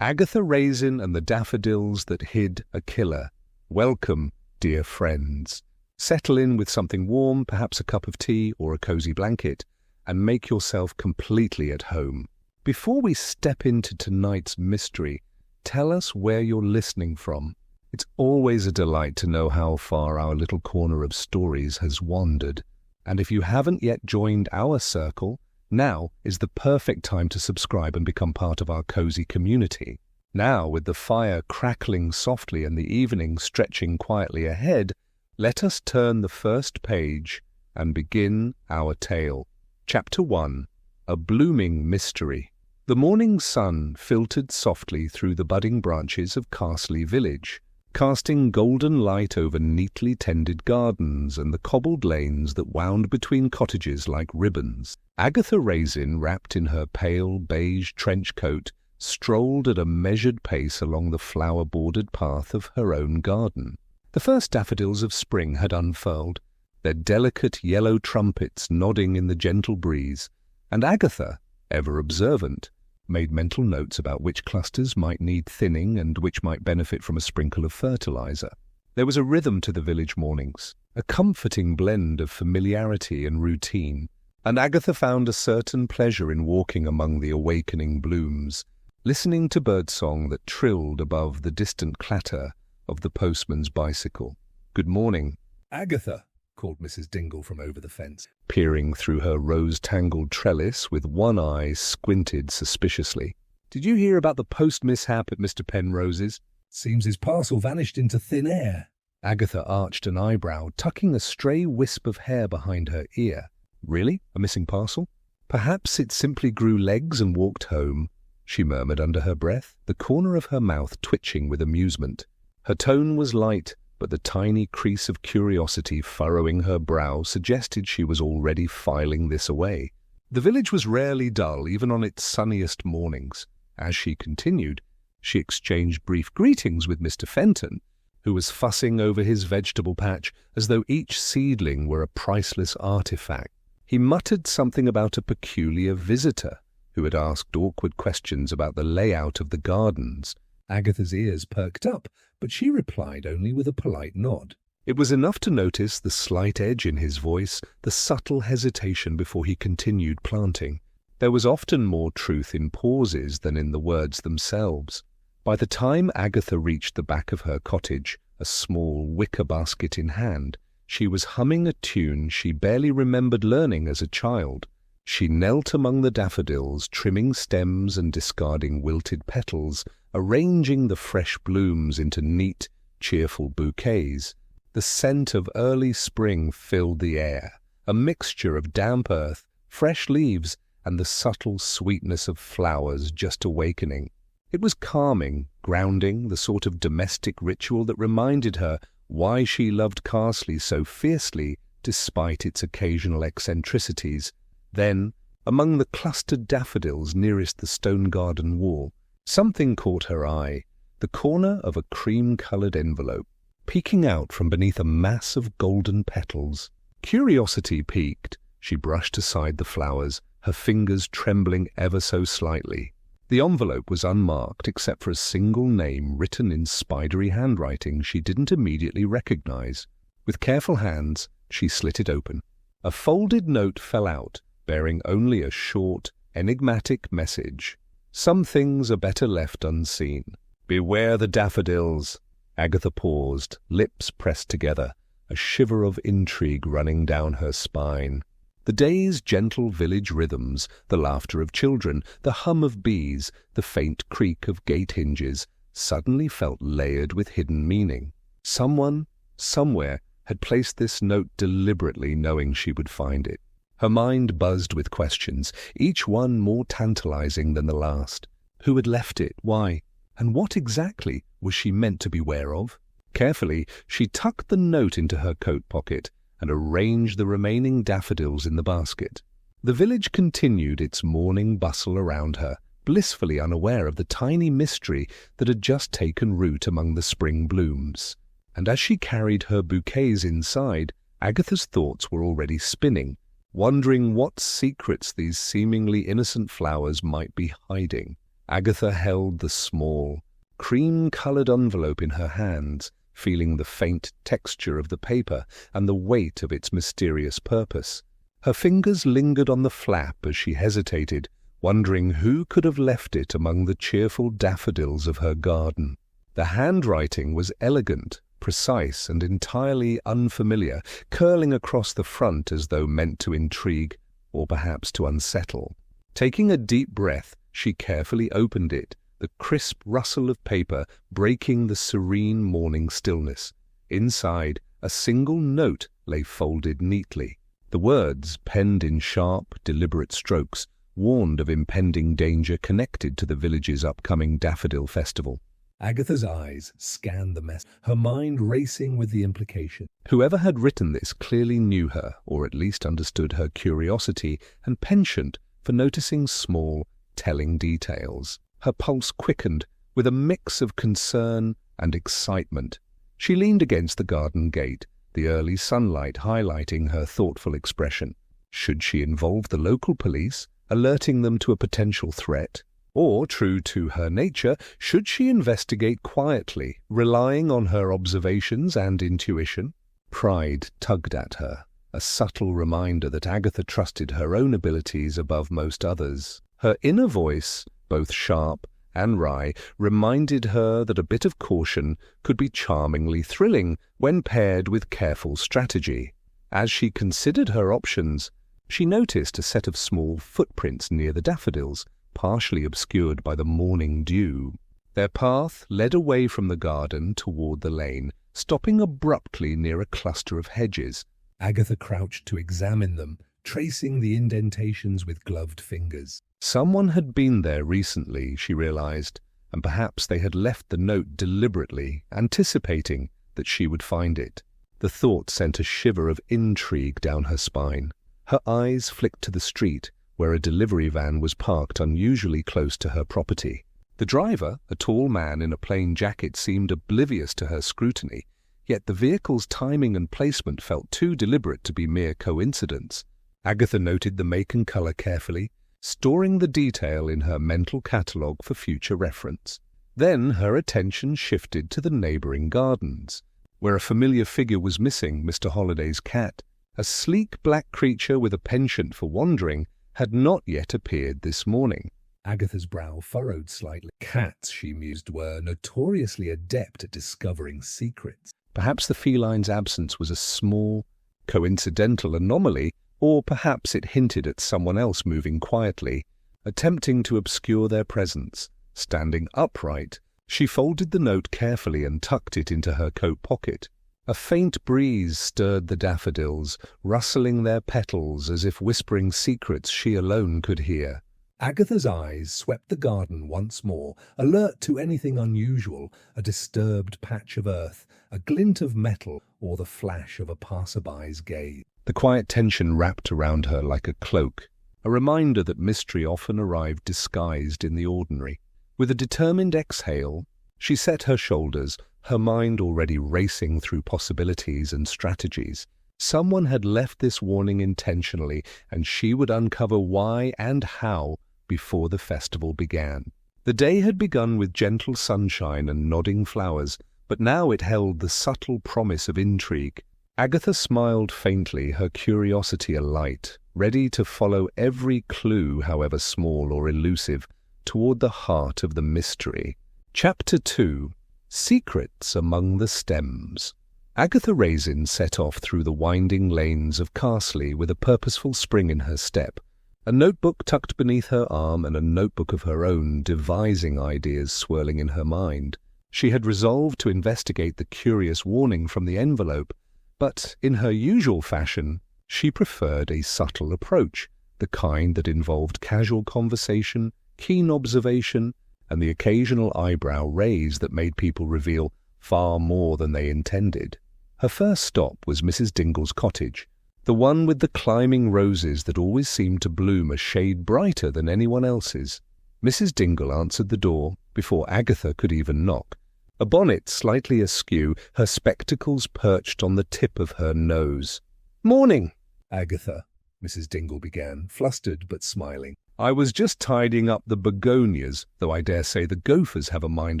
Agatha Raisin and the Daffodils That Hid a Killer. Welcome, dear friends. Settle in with something warm, perhaps a cup of tea or a cozy blanket, and make yourself completely at home. Before we step into tonight's mystery, tell us where you're listening from. It's always a delight to know how far our little corner of stories has wandered. And if you haven't yet joined our circle, now is the perfect time to subscribe and become part of our cozy community. Now, with the fire crackling softly and the evening stretching quietly ahead, let us turn the first page and begin our tale. Chapter 1. A Blooming Mystery. The morning sun filtered softly through the budding branches of Carsely village, casting golden light over neatly tended gardens and the cobbled lanes that wound between cottages like ribbons. Agatha Raisin, wrapped in her pale beige trench coat, strolled at a measured pace along the flower-bordered path of her own garden. The first daffodils of spring had unfurled, their delicate yellow trumpets nodding in the gentle breeze, and Agatha, ever observant, made mental notes about which clusters might need thinning and which might benefit from a sprinkle of fertilizer. There was a rhythm to the village mornings, a comforting blend of familiarity and routine, and Agatha found a certain pleasure in walking among the awakening blooms, listening to birdsong that trilled above the distant clatter of the postman's bicycle. "Good morning, Agatha," called Mrs. Dingle from over the fence, peering through her rose-tangled trellis with one eye squinted suspiciously. "Did you hear about the post mishap at Mr. Penrose's? Seems his parcel vanished into thin air." Agatha arched an eyebrow, tucking a stray wisp of hair behind her ear. "Really? A missing parcel? Perhaps it simply grew legs and walked home," she murmured under her breath, the corner of her mouth twitching with amusement. Her tone was light, but the tiny crease of curiosity furrowing her brow suggested she was already filing this away. The village was rarely dull, even on its sunniest mornings. As she continued, she exchanged brief greetings with Mr. Fenton, who was fussing over his vegetable patch as though each seedling were a priceless artifact. He muttered something about a peculiar visitor who had asked awkward questions about the layout of the gardens. Agatha's ears perked up, but she replied only with a polite nod. It was enough to notice the slight edge in his voice, the subtle hesitation before he continued planting. There was often more truth in pauses than in the words themselves. By the time Agatha reached the back of her cottage, a small wicker basket in hand, she was humming a tune she barely remembered learning as a child. She knelt among the daffodils, trimming stems and discarding wilted petals, arranging the fresh blooms into neat, cheerful bouquets. The scent of early spring filled the air, a mixture of damp earth, fresh leaves, and the subtle sweetness of flowers just awakening. It was calming, grounding, the sort of domestic ritual that reminded her why she loved Carsely so fiercely despite its occasional eccentricities. Then, among the clustered daffodils nearest the stone garden wall, something caught her eye, the corner of a cream-coloured envelope, peeking out from beneath a mass of golden petals. Curiosity piqued, she brushed aside the flowers, her fingers trembling ever so slightly. The envelope was unmarked except for a single name written in spidery handwriting she didn't immediately recognize. With careful hands, she slit it open. A folded note fell out, bearing only a short, enigmatic message. "Some things are better left unseen. Beware the daffodils." Agatha paused, lips pressed together, a shiver of intrigue running down her spine. The day's gentle village rhythms, the laughter of children, the hum of bees, the faint creak of gate hinges, suddenly felt layered with hidden meaning. Someone, somewhere, had placed this note deliberately, knowing she would find it. Her mind buzzed with questions, each one more tantalizing than the last. Who had left it? Why? And what exactly was she meant to beware of? Carefully, she tucked the note into her coat pocket and arranged the remaining daffodils in the basket. The village continued its morning bustle around her, blissfully unaware of the tiny mystery that had just taken root among the spring blooms. And as she carried her bouquets inside, Agatha's thoughts were already spinning, wondering what secrets these seemingly innocent flowers might be hiding. Agatha held the small, cream-coloured envelope in her hands, feeling the faint texture of the paper and the weight of its mysterious purpose. Her fingers lingered on the flap as she hesitated, wondering who could have left it among the cheerful daffodils of her garden. The handwriting was elegant, precise, and entirely unfamiliar, curling across the front as though meant to intrigue or perhaps to unsettle. Taking a deep breath, she carefully opened it, the crisp rustle of paper breaking the serene morning stillness. Inside, a single note lay folded neatly. The words, penned in sharp, deliberate strokes, warned of impending danger connected to the village's upcoming daffodil festival. Agatha's eyes scanned the mess, her mind racing with the implication. Whoever had written this clearly knew her, or at least understood her curiosity and penchant for noticing small, telling details. Her pulse quickened with a mix of concern and excitement. She leaned against the garden gate, the early sunlight highlighting her thoughtful expression. Should she involve the local police, alerting them to a potential threat? Or, true to her nature, should she investigate quietly, relying on her observations and intuition? Pride tugged at her, a subtle reminder that Agatha trusted her own abilities above most others. Her inner voice, both sharp and wry, reminded her that a bit of caution could be charmingly thrilling when paired with careful strategy. As she considered her options, she noticed a set of small footprints near the daffodils, partially obscured by the morning dew. Their path led away from the garden toward the lane, stopping abruptly near a cluster of hedges. Agatha crouched to examine them, tracing the indentations with gloved fingers. Someone had been there recently, she realized, and perhaps they had left the note deliberately, anticipating that she would find it. The thought sent a shiver of intrigue down her spine. Her eyes flicked to the street, where a delivery van was parked unusually close to her property. The driver, a tall man in a plain jacket, seemed oblivious to her scrutiny, yet the vehicle's timing and placement felt too deliberate to be mere coincidence. Agatha noted the make and colour carefully, storing the detail in her mental catalogue for future reference. Then her attention shifted to the neighbouring gardens, where a familiar figure was missing, Mr. Holliday's cat. A sleek black creature with a penchant for wandering had not yet appeared this morning. Agatha's brow furrowed slightly. Cats, she mused, were notoriously adept at discovering secrets. Perhaps the feline's absence was a small, coincidental anomaly, or perhaps it hinted at someone else moving quietly, attempting to obscure their presence. Standing upright, she folded the note carefully and tucked it into her coat pocket. A faint breeze stirred the daffodils, rustling their petals as if whispering secrets she alone could hear. Agatha's eyes swept the garden once more, alert to anything unusual, a disturbed patch of earth, a glint of metal, or the flash of a passerby's gaze. The quiet tension wrapped around her like a cloak, a reminder that mystery often arrived disguised in the ordinary. With a determined exhale, she set her shoulders, her mind already racing through possibilities and strategies. Someone had left this warning intentionally, and she would uncover why and how before the festival began. The day had begun with gentle sunshine and nodding flowers, but now it held the subtle promise of intrigue. Agatha smiled faintly, her curiosity alight, ready to follow every clue, however small or elusive, toward the heart of the mystery. Chapter 2. Secrets Among the Stems. Agatha Raisin set off through the winding lanes of Carsely with a purposeful spring in her step, a notebook tucked beneath her arm and a notebook of her own, devising ideas swirling in her mind. She had resolved to investigate the curious warning from the envelope, but in her usual fashion, she preferred a subtle approach, the kind that involved casual conversation, keen observation, and the occasional eyebrow raise that made people reveal far more than they intended. Her first stop was Mrs. Dingle's cottage, the one with the climbing roses that always seemed to bloom a shade brighter than anyone else's. Mrs. Dingle answered the door before Agatha could even knock. A bonnet slightly askew, her spectacles perched on the tip of her nose. "Morning, Agatha," Mrs. Dingle began, flustered but smiling. I was just tidying up the begonias, though I dare say the gophers have a mind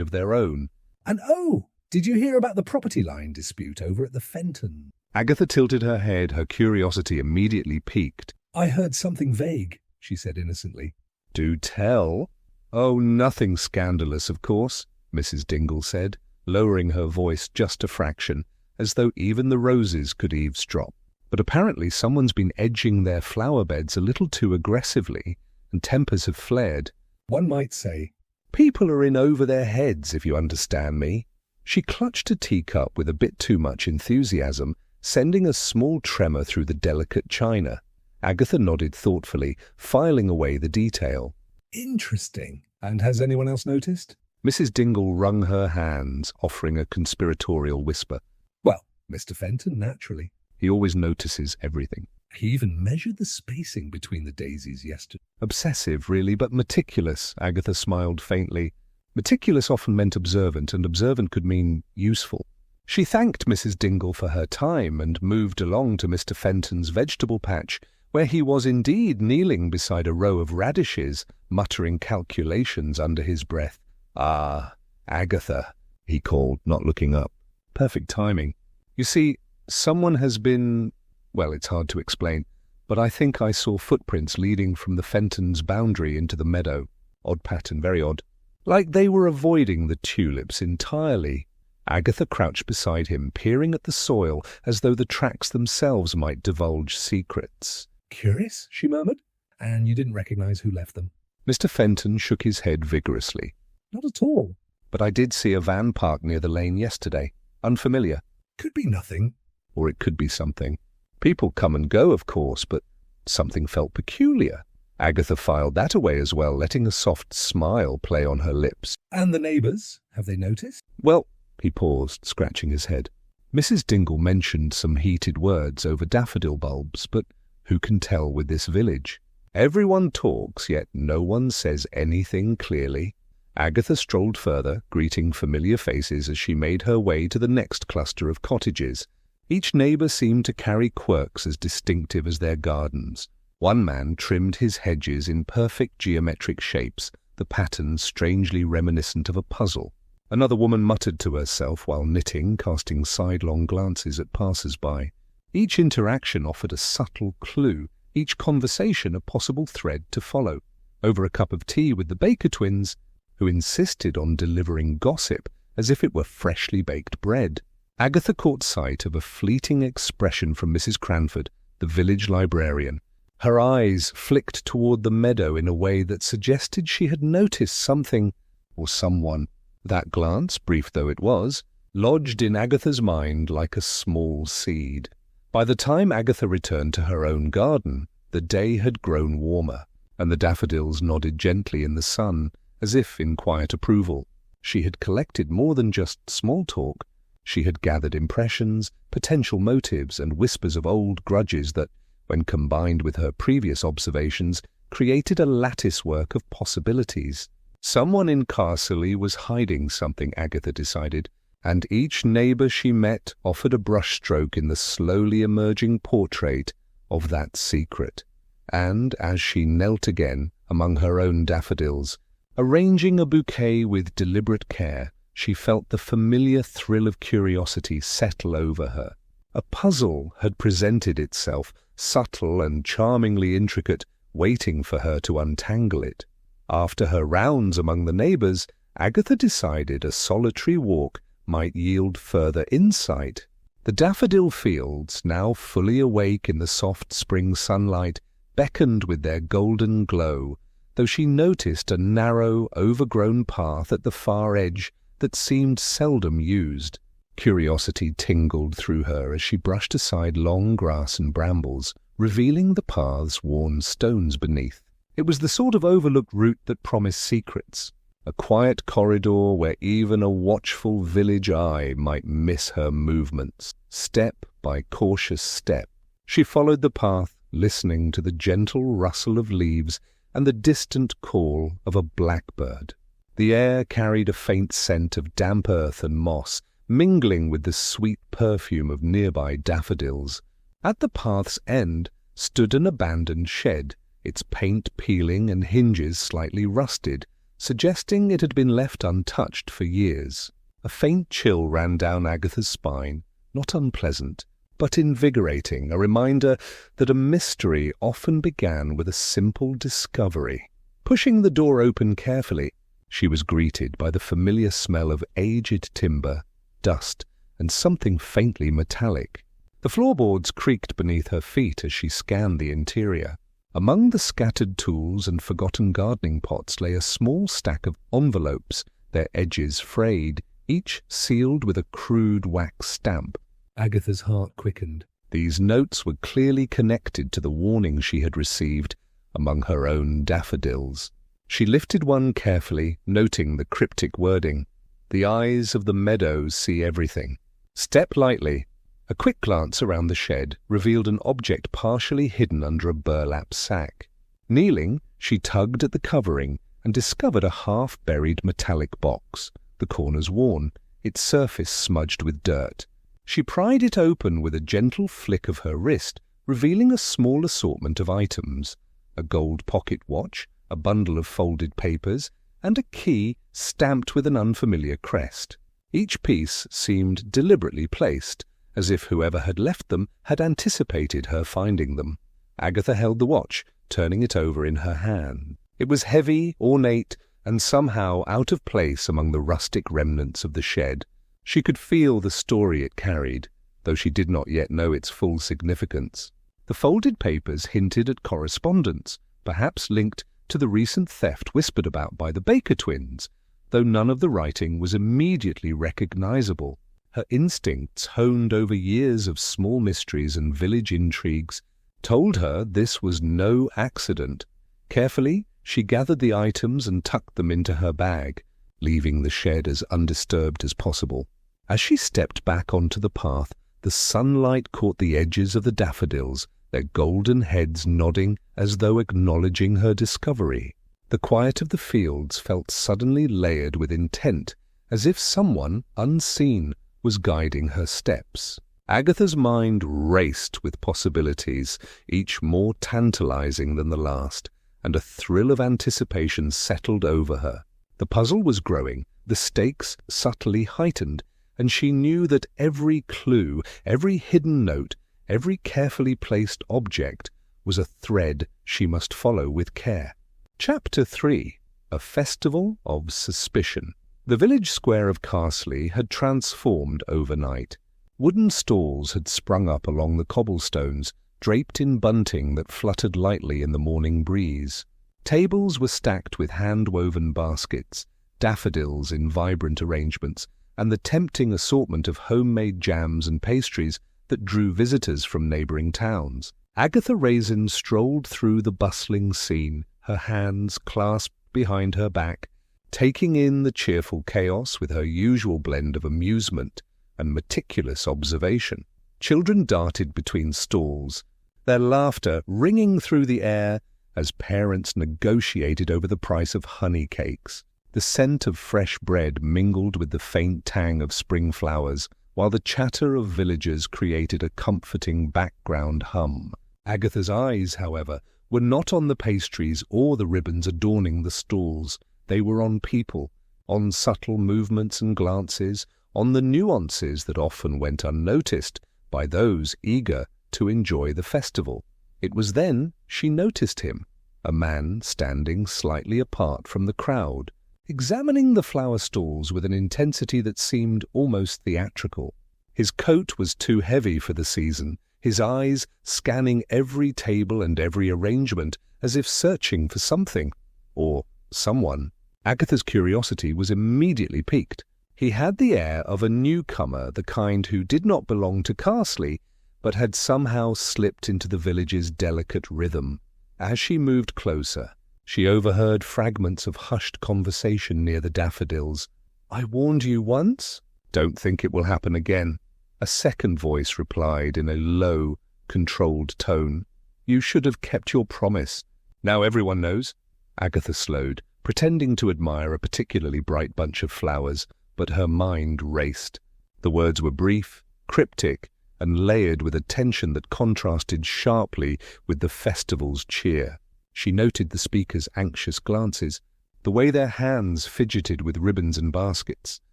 of their own. And oh, did you hear about the property line dispute over at the Fenton? Agatha tilted her head, her curiosity immediately piqued. I heard something vague, she said innocently. Do tell. Oh, nothing scandalous, of course, Mrs. Dingle said, lowering her voice just a fraction, as though even the roses could eavesdrop. But apparently someone's been edging their flower beds a little too aggressively, and tempers have flared. One might say. People are in over their heads, if you understand me. She clutched a teacup with a bit too much enthusiasm, sending a small tremor through the delicate china. Agatha nodded thoughtfully, filing away the detail. Interesting. And has anyone else noticed? Mrs. Dingle wrung her hands, offering a conspiratorial whisper. Well, Mr. Fenton, naturally. He always notices everything. He even measured the spacing between the daisies yesterday. Obsessive, really, but meticulous, Agatha smiled faintly. Meticulous often meant observant, and observant could mean useful. She thanked Mrs. Dingle for her time and moved along to Mr. Fenton's vegetable patch, where he was indeed kneeling beside a row of radishes, muttering calculations under his breath. "Ah, Agatha," he called, not looking up. Perfect timing. You see, someone has been... Well, it's hard to explain, but I think I saw footprints leading from the Fenton's boundary into the meadow. Odd pattern, very odd. Like they were avoiding the tulips entirely. Agatha crouched beside him, peering at the soil as though the tracks themselves might divulge secrets. Curious, she murmured. And you didn't recognize who left them? Mr. Fenton shook his head vigorously. Not at all. But I did see a van parked near the lane yesterday. Unfamiliar. Could be nothing. Or it could be something. People come and go, of course, but something felt peculiar. Agatha filed that away as well, letting a soft smile play on her lips. And the neighbours, have they noticed? Well, he paused, scratching his head. Mrs. Dingle mentioned some heated words over daffodil bulbs, but who can tell with this village? Everyone talks, yet no one says anything clearly. Agatha strolled further, greeting familiar faces as she made her way to the next cluster of cottages. Each neighbour seemed to carry quirks as distinctive as their gardens. One man trimmed his hedges in perfect geometric shapes, the patterns strangely reminiscent of a puzzle. Another woman muttered to herself while knitting, casting sidelong glances at passers-by. Each interaction offered a subtle clue, each conversation a possible thread to follow. Over a cup of tea with the Baker twins, who insisted on delivering gossip as if it were freshly baked bread, Agatha caught sight of a fleeting expression from Mrs. Cranford, the village librarian. Her eyes flicked toward the meadow in a way that suggested she had noticed something or someone. That glance, brief though it was, lodged in Agatha's mind like a small seed. By the time Agatha returned to her own garden, the day had grown warmer, and the daffodils nodded gently in the sun, as if in quiet approval. She had collected more than just small talk. She had gathered impressions, potential motives, and whispers of old grudges that, when combined with her previous observations, created a lattice-work of possibilities. Someone in Carsely was hiding something, Agatha decided, and each neighbour she met offered a brushstroke in the slowly emerging portrait of that secret. And as she knelt again among her own daffodils, arranging a bouquet with deliberate care, she felt the familiar thrill of curiosity settle over her. A puzzle had presented itself, subtle and charmingly intricate, waiting for her to untangle it. After her rounds among the neighbours, Agatha decided a solitary walk might yield further insight. The daffodil fields, now fully awake in the soft spring sunlight, beckoned with their golden glow, though she noticed a narrow, overgrown path at the far edge that seemed seldom used. Curiosity tingled through her as she brushed aside long grass and brambles, revealing the path's worn stones beneath. It was the sort of overlooked route that promised secrets, a quiet corridor where even a watchful village eye might miss her movements. Step by cautious step, she followed the path, listening to the gentle rustle of leaves and the distant call of a blackbird. The air carried a faint scent of damp earth and moss, mingling with the sweet perfume of nearby daffodils. At the path's end stood an abandoned shed, its paint peeling and hinges slightly rusted, suggesting it had been left untouched for years. A faint chill ran down Agatha's spine, not unpleasant, but invigorating, a reminder that a mystery often began with a simple discovery. Pushing the door open carefully, she was greeted by the familiar smell of aged timber, dust, and something faintly metallic. The floorboards creaked beneath her feet as she scanned the interior. Among the scattered tools and forgotten gardening pots lay a small stack of envelopes, their edges frayed, each sealed with a crude wax stamp. Agatha's heart quickened. These notes were clearly connected to the warning she had received among her own daffodils. She lifted one carefully, noting the cryptic wording. The eyes of the meadows see everything. Step lightly. A quick glance around the shed revealed an object partially hidden under a burlap sack. Kneeling, she tugged at the covering and discovered a half-buried metallic box, the corners worn, its surface smudged with dirt. She pried it open with a gentle flick of her wrist, revealing a small assortment of items: a gold pocket watch, a bundle of folded papers, and a key stamped with an unfamiliar crest. Each piece seemed deliberately placed, as if whoever had left them had anticipated her finding them. Agatha held the watch, turning it over in her hand. It was heavy, ornate, and somehow out of place among the rustic remnants of the shed. She could feel the story it carried, though she did not yet know its full significance. The folded papers hinted at correspondence, perhaps linked to the recent theft whispered about by the Baker twins, though none of the writing was immediately recognizable. Her instincts, honed over years of small mysteries and village intrigues, told her this was no accident. Carefully, she gathered the items and tucked them into her bag, leaving the shed as undisturbed as possible. As she stepped back onto the path, the sunlight caught the edges of the daffodils, their golden heads nodding as though acknowledging her discovery. The quiet of the fields felt suddenly layered with intent, as if someone, unseen, was guiding her steps. Agatha's mind raced with possibilities, each more tantalizing than the last, and a thrill of anticipation settled over her. The puzzle was growing, the stakes subtly heightened, and she knew that every clue, every hidden note, every carefully placed object was a thread she must follow with care. Chapter 3. A Festival of Suspicion. The village square of Carsely had transformed overnight. Wooden stalls had sprung up along the cobblestones, draped in bunting that fluttered lightly in the morning breeze. Tables were stacked with hand-woven baskets, daffodils in vibrant arrangements, and the tempting assortment of homemade jams and pastries that drew visitors from neighbouring towns. Agatha Raisin strolled through the bustling scene, her hands clasped behind her back, taking in the cheerful chaos with her usual blend of amusement and meticulous observation. Children darted between stalls, their laughter ringing through the air as parents negotiated over the price of honey cakes. The scent of fresh bread mingled with the faint tang of spring flowers, while the chatter of villagers created a comforting background hum. Agatha's eyes, however, were not on the pastries or the ribbons adorning the stalls. They were on people, on subtle movements and glances, on the nuances that often went unnoticed by those eager to enjoy the festival. It was then she noticed him, a man standing slightly apart from the crowd, examining the flower stalls with an intensity that seemed almost theatrical. His coat was too heavy for the season, his eyes scanning every table and every arrangement as if searching for something, or someone. Agatha's curiosity was immediately piqued. He had the air of a newcomer, the kind who did not belong to Carsely, but had somehow slipped into the village's delicate rhythm. As she moved closer, she overheard fragments of hushed conversation near the daffodils. "I warned you once. Don't think it will happen again." A second voice replied in a low, controlled tone. "You should have kept your promise. Now everyone knows." Agatha slowed, pretending to admire a particularly bright bunch of flowers, but her mind raced. The words were brief, cryptic, and layered with a tension that contrasted sharply with the festival's cheer. She noted the speakers' anxious glances, the way their hands fidgeted with ribbons and baskets,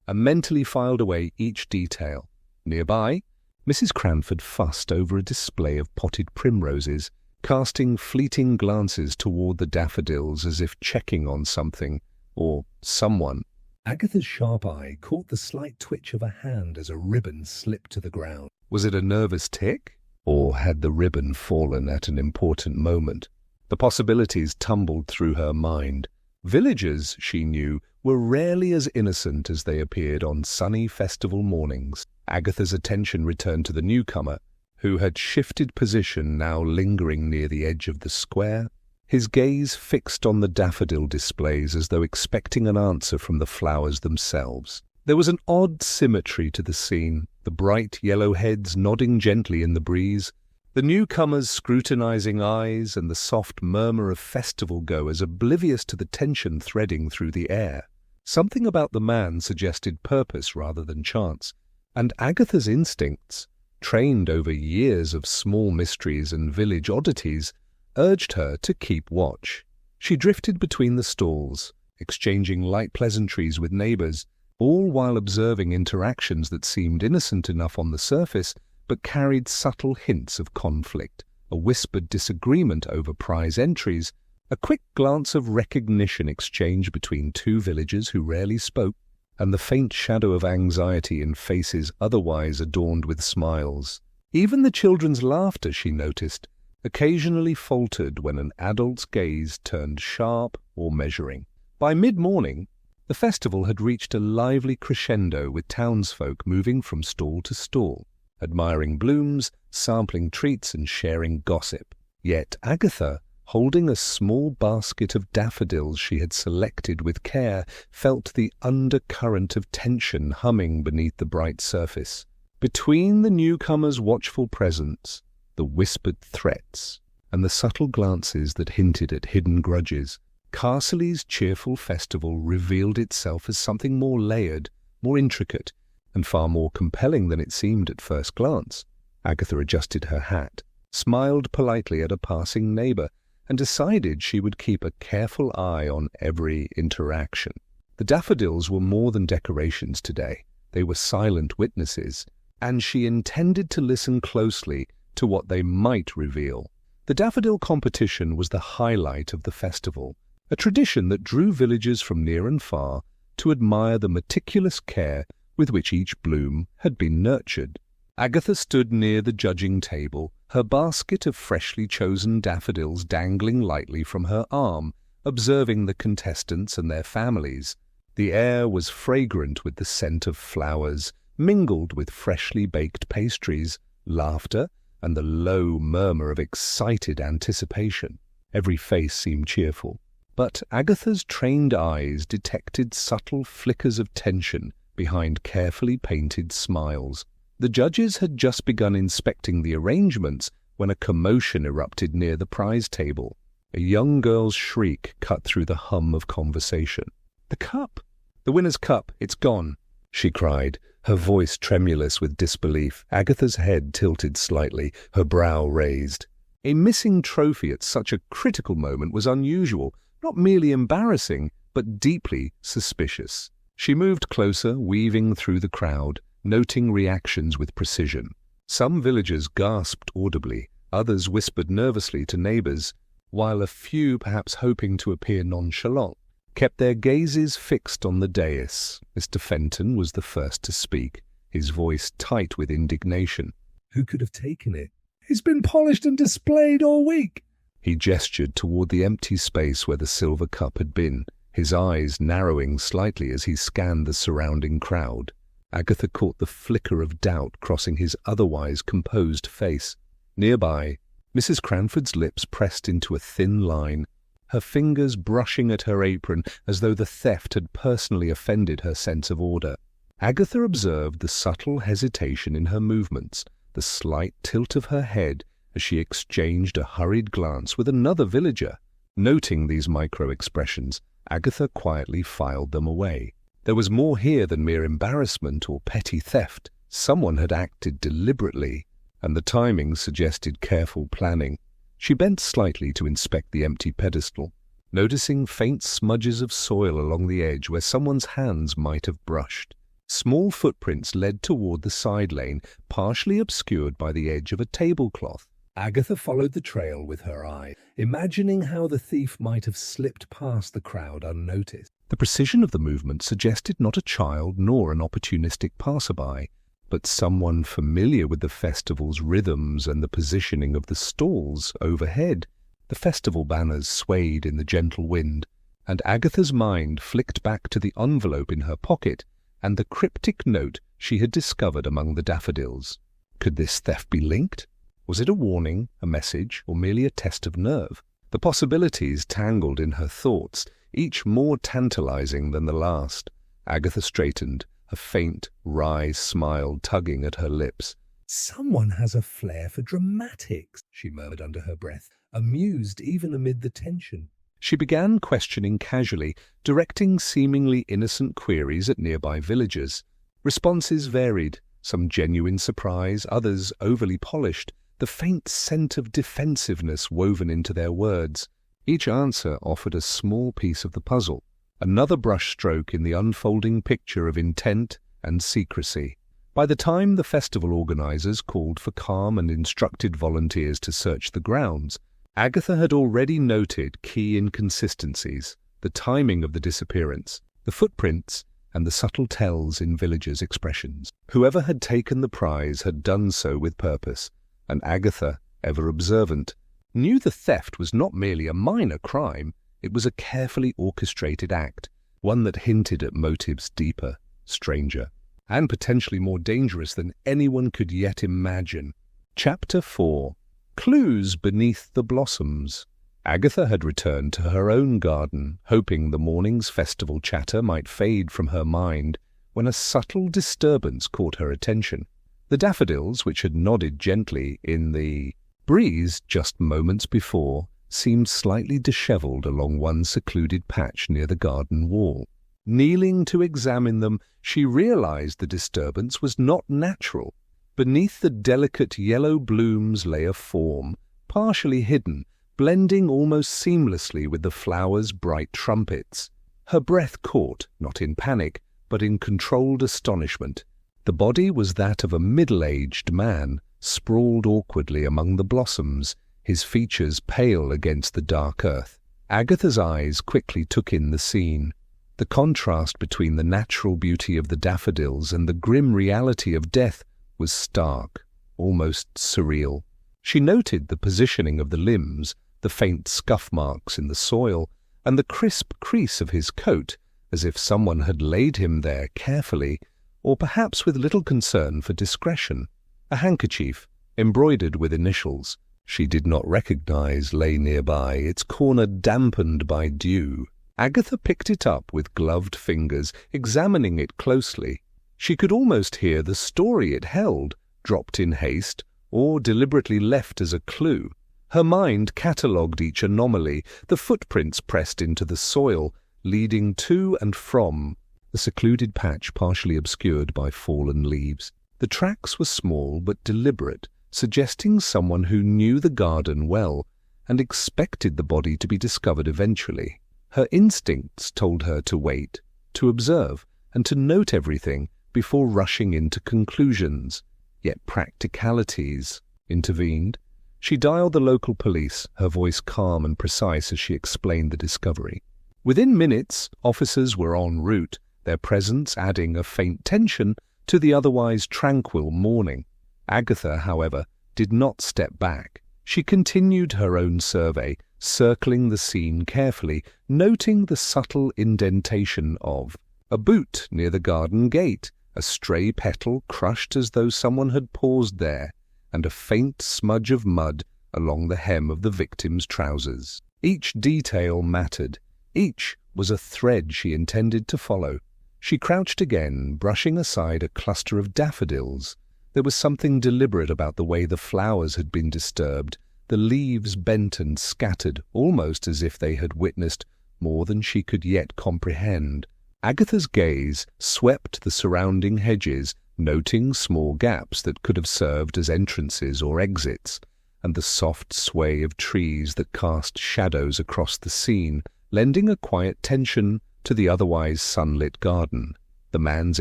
and mentally filed away each detail. Nearby, Mrs. Cranford fussed over a display of potted primroses, casting fleeting glances toward the daffodils as if checking on something or someone. Agatha's sharp eye caught the slight twitch of a hand as a ribbon slipped to the ground. Was it a nervous tick? Or had the ribbon fallen at an important moment? The possibilities tumbled through her mind. Villagers, she knew, were rarely as innocent as they appeared on sunny festival mornings. Agatha's attention returned to the newcomer, who had shifted position, now lingering near the edge of the square, his gaze fixed on the daffodil displays as though expecting an answer from the flowers themselves. There was an odd symmetry to the scene, the bright yellow heads nodding gently in the breeze, the newcomer's scrutinizing eyes, and the soft murmur of festival-goers oblivious to the tension threading through the air. Something about the man suggested purpose rather than chance, and Agatha's instincts, trained over years of small mysteries and village oddities, urged her to keep watch. She drifted between the stalls, exchanging light pleasantries with neighbours, all while observing interactions that seemed innocent enough on the surface but carried subtle hints of conflict, a whispered disagreement over prize entries, a quick glance of recognition exchanged between two villagers who rarely spoke, and the faint shadow of anxiety in faces otherwise adorned with smiles. Even the children's laughter, she noticed, occasionally faltered when an adult's gaze turned sharp or measuring. By mid-morning, the festival had reached a lively crescendo with townsfolk moving from stall to stall, admiring blooms, sampling treats and sharing gossip. Yet Agatha, holding a small basket of daffodils she had selected with care, felt the undercurrent of tension humming beneath the bright surface. Between the newcomer's watchful presence, the whispered threats, and the subtle glances that hinted at hidden grudges, Carsely's cheerful festival revealed itself as something more layered, more intricate, and far more compelling than it seemed at first glance. Agatha adjusted her hat, smiled politely at a passing neighbour, and decided she would keep a careful eye on every interaction. The daffodils were more than decorations today. They were silent witnesses, and she intended to listen closely to what they might reveal. The daffodil competition was the highlight of the festival, a tradition that drew villagers from near and far to admire the meticulous care with which each bloom had been nurtured. Agatha stood near the judging table, her basket of freshly chosen daffodils dangling lightly from her arm, observing the contestants and their families. The air was fragrant with the scent of flowers, mingled with freshly baked pastries, laughter, and the low murmur of excited anticipation. Every face seemed cheerful, but Agatha's trained eyes detected subtle flickers of tension behind carefully painted smiles. The judges had just begun inspecting the arrangements when a commotion erupted near the prize table. A young girl's shriek cut through the hum of conversation. "The cup! The winner's cup! It's gone!" she cried, her voice tremulous with disbelief. Agatha's head tilted slightly, her brow raised. A missing trophy at such a critical moment was unusual, not merely embarrassing, but deeply suspicious. She moved closer, weaving through the crowd, noting reactions with precision. Some villagers gasped audibly, others whispered nervously to neighbours, while a few, perhaps hoping to appear nonchalant, kept their gazes fixed on the dais. Mr. Fenton was the first to speak, his voice tight with indignation. "Who could have taken it? It's been polished and displayed all week." He gestured toward the empty space where the silver cup had been, his eyes narrowing slightly as he scanned the surrounding crowd. Agatha caught the flicker of doubt crossing his otherwise composed face. Nearby, Mrs. Cranford's lips pressed into a thin line, her fingers brushing at her apron as though the theft had personally offended her sense of order. Agatha observed the subtle hesitation in her movements, the slight tilt of her head as she exchanged a hurried glance with another villager. Noting these micro-expressions, Agatha quietly filed them away. There was more here than mere embarrassment or petty theft. Someone had acted deliberately, and the timing suggested careful planning. She bent slightly to inspect the empty pedestal, noticing faint smudges of soil along the edge where someone's hands might have brushed. Small footprints led toward the side lane, partially obscured by the edge of a tablecloth. Agatha followed the trail with her eye, imagining how the thief might have slipped past the crowd unnoticed. The precision of the movement suggested not a child nor an opportunistic passerby, but someone familiar with the festival's rhythms and the positioning of the stalls overhead. The festival banners swayed in the gentle wind, and Agatha's mind flicked back to the envelope in her pocket and the cryptic note she had discovered among the daffodils. Could this theft be linked? Was it a warning, a message, or merely a test of nerve? The possibilities tangled in her thoughts, each more tantalizing than the last. Agatha straightened, a faint, wry smile tugging at her lips. "Someone has a flair for dramatics," she murmured under her breath, amused even amid the tension. She began questioning casually, directing seemingly innocent queries at nearby villagers. Responses varied, some genuine surprise, others overly polished, the faint scent of defensiveness woven into their words. Each answer offered a small piece of the puzzle, another brushstroke in the unfolding picture of intent and secrecy. By the time the festival organizers called for calm and instructed volunteers to search the grounds, Agatha had already noted key inconsistencies: the timing of the disappearance, the footprints, and the subtle tells in villagers' expressions. Whoever had taken the prize had done so with purpose, and Agatha, ever observant, knew the theft was not merely a minor crime, it was a carefully orchestrated act, one that hinted at motives deeper, stranger, and potentially more dangerous than anyone could yet imagine. Chapter 4. Clues Beneath the Blossoms. Agatha had returned to her own garden, hoping the morning's festival chatter might fade from her mind, when a subtle disturbance caught her attention. The daffodils, which had nodded gently in the breeze just moments before, seemed slightly dishevelled along one secluded patch near the garden wall. Kneeling to examine them, she realized the disturbance was not natural. Beneath the delicate yellow blooms lay a form, partially hidden, blending almost seamlessly with the flowers' bright trumpets. Her breath caught, not in panic, but in controlled astonishment. The body was that of a middle-aged man, sprawled awkwardly among the blossoms, his features pale against the dark earth. Agatha's eyes quickly took in the scene. The contrast between the natural beauty of the daffodils and the grim reality of death was stark, almost surreal. She noted the positioning of the limbs, the faint scuff marks in the soil, and the crisp crease of his coat, as if someone had laid him there carefully, or perhaps with little concern for discretion. A handkerchief, embroidered with initials, she did not recognize, lay nearby, its corner dampened by dew. Agatha picked it up with gloved fingers, examining it closely. She could almost hear the story it held, dropped in haste, or deliberately left as a clue. Her mind catalogued each anomaly, the footprints pressed into the soil, leading to and from the secluded patch partially obscured by fallen leaves. The tracks were small but deliberate, suggesting someone who knew the garden well and expected the body to be discovered eventually. Her instincts told her to wait, to observe, and to note everything before rushing into conclusions. Yet practicalities intervened. She dialed the local police, her voice calm and precise as she explained the discovery. Within minutes, officers were en route, their presence adding a faint tension to the otherwise tranquil morning. Agatha, however, did not step back. She continued her own survey, circling the scene carefully, noting the subtle indentation of a boot near the garden gate, a stray petal crushed as though someone had paused there, and a faint smudge of mud along the hem of the victim's trousers. Each detail mattered. Each was a thread she intended to follow. She crouched again, brushing aside a cluster of daffodils. There was something deliberate about the way the flowers had been disturbed, the leaves bent and scattered, almost as if they had witnessed more than she could yet comprehend. Agatha's gaze swept the surrounding hedges, noting small gaps that could have served as entrances or exits, and the soft sway of trees that cast shadows across the scene, lending a quiet tension to the otherwise sunlit garden. The man's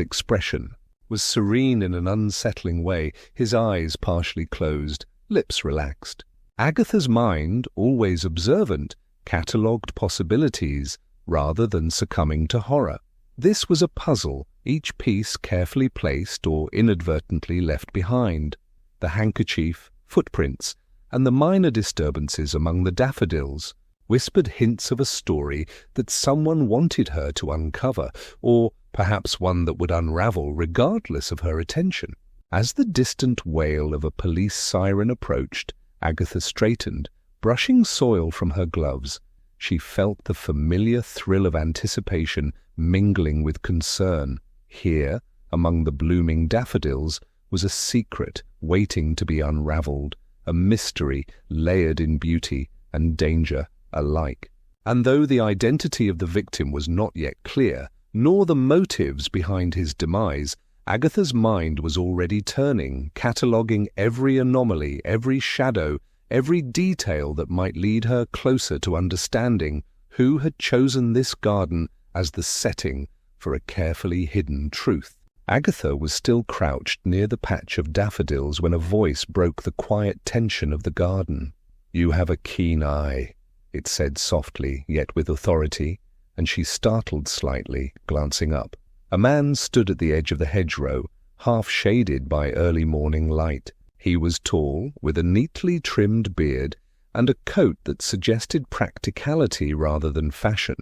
expression was serene in an unsettling way, his eyes partially closed, lips relaxed. Agatha's mind, always observant, catalogued possibilities rather than succumbing to horror. This was a puzzle, each piece carefully placed or inadvertently left behind. The handkerchief, footprints, and the minor disturbances among the daffodils whispered hints of a story that someone wanted her to uncover, or perhaps one that would unravel regardless of her attention. As the distant wail of a police siren approached, Agatha straightened, brushing soil from her gloves. She felt the familiar thrill of anticipation mingling with concern. Here, among the blooming daffodils, was a secret waiting to be unraveled, a mystery layered in beauty and danger alike. And though the identity of the victim was not yet clear, nor the motives behind his demise, Agatha's mind was already turning, cataloguing every anomaly, every shadow, every detail that might lead her closer to understanding who had chosen this garden as the setting for a carefully hidden truth. Agatha was still crouched near the patch of daffodils when a voice broke the quiet tension of the garden. "You have a keen eye," it said softly, yet with authority, and she startled slightly, glancing up. A man stood at the edge of the hedgerow, half shaded by early morning light. He was tall, with a neatly trimmed beard, and a coat that suggested practicality rather than fashion.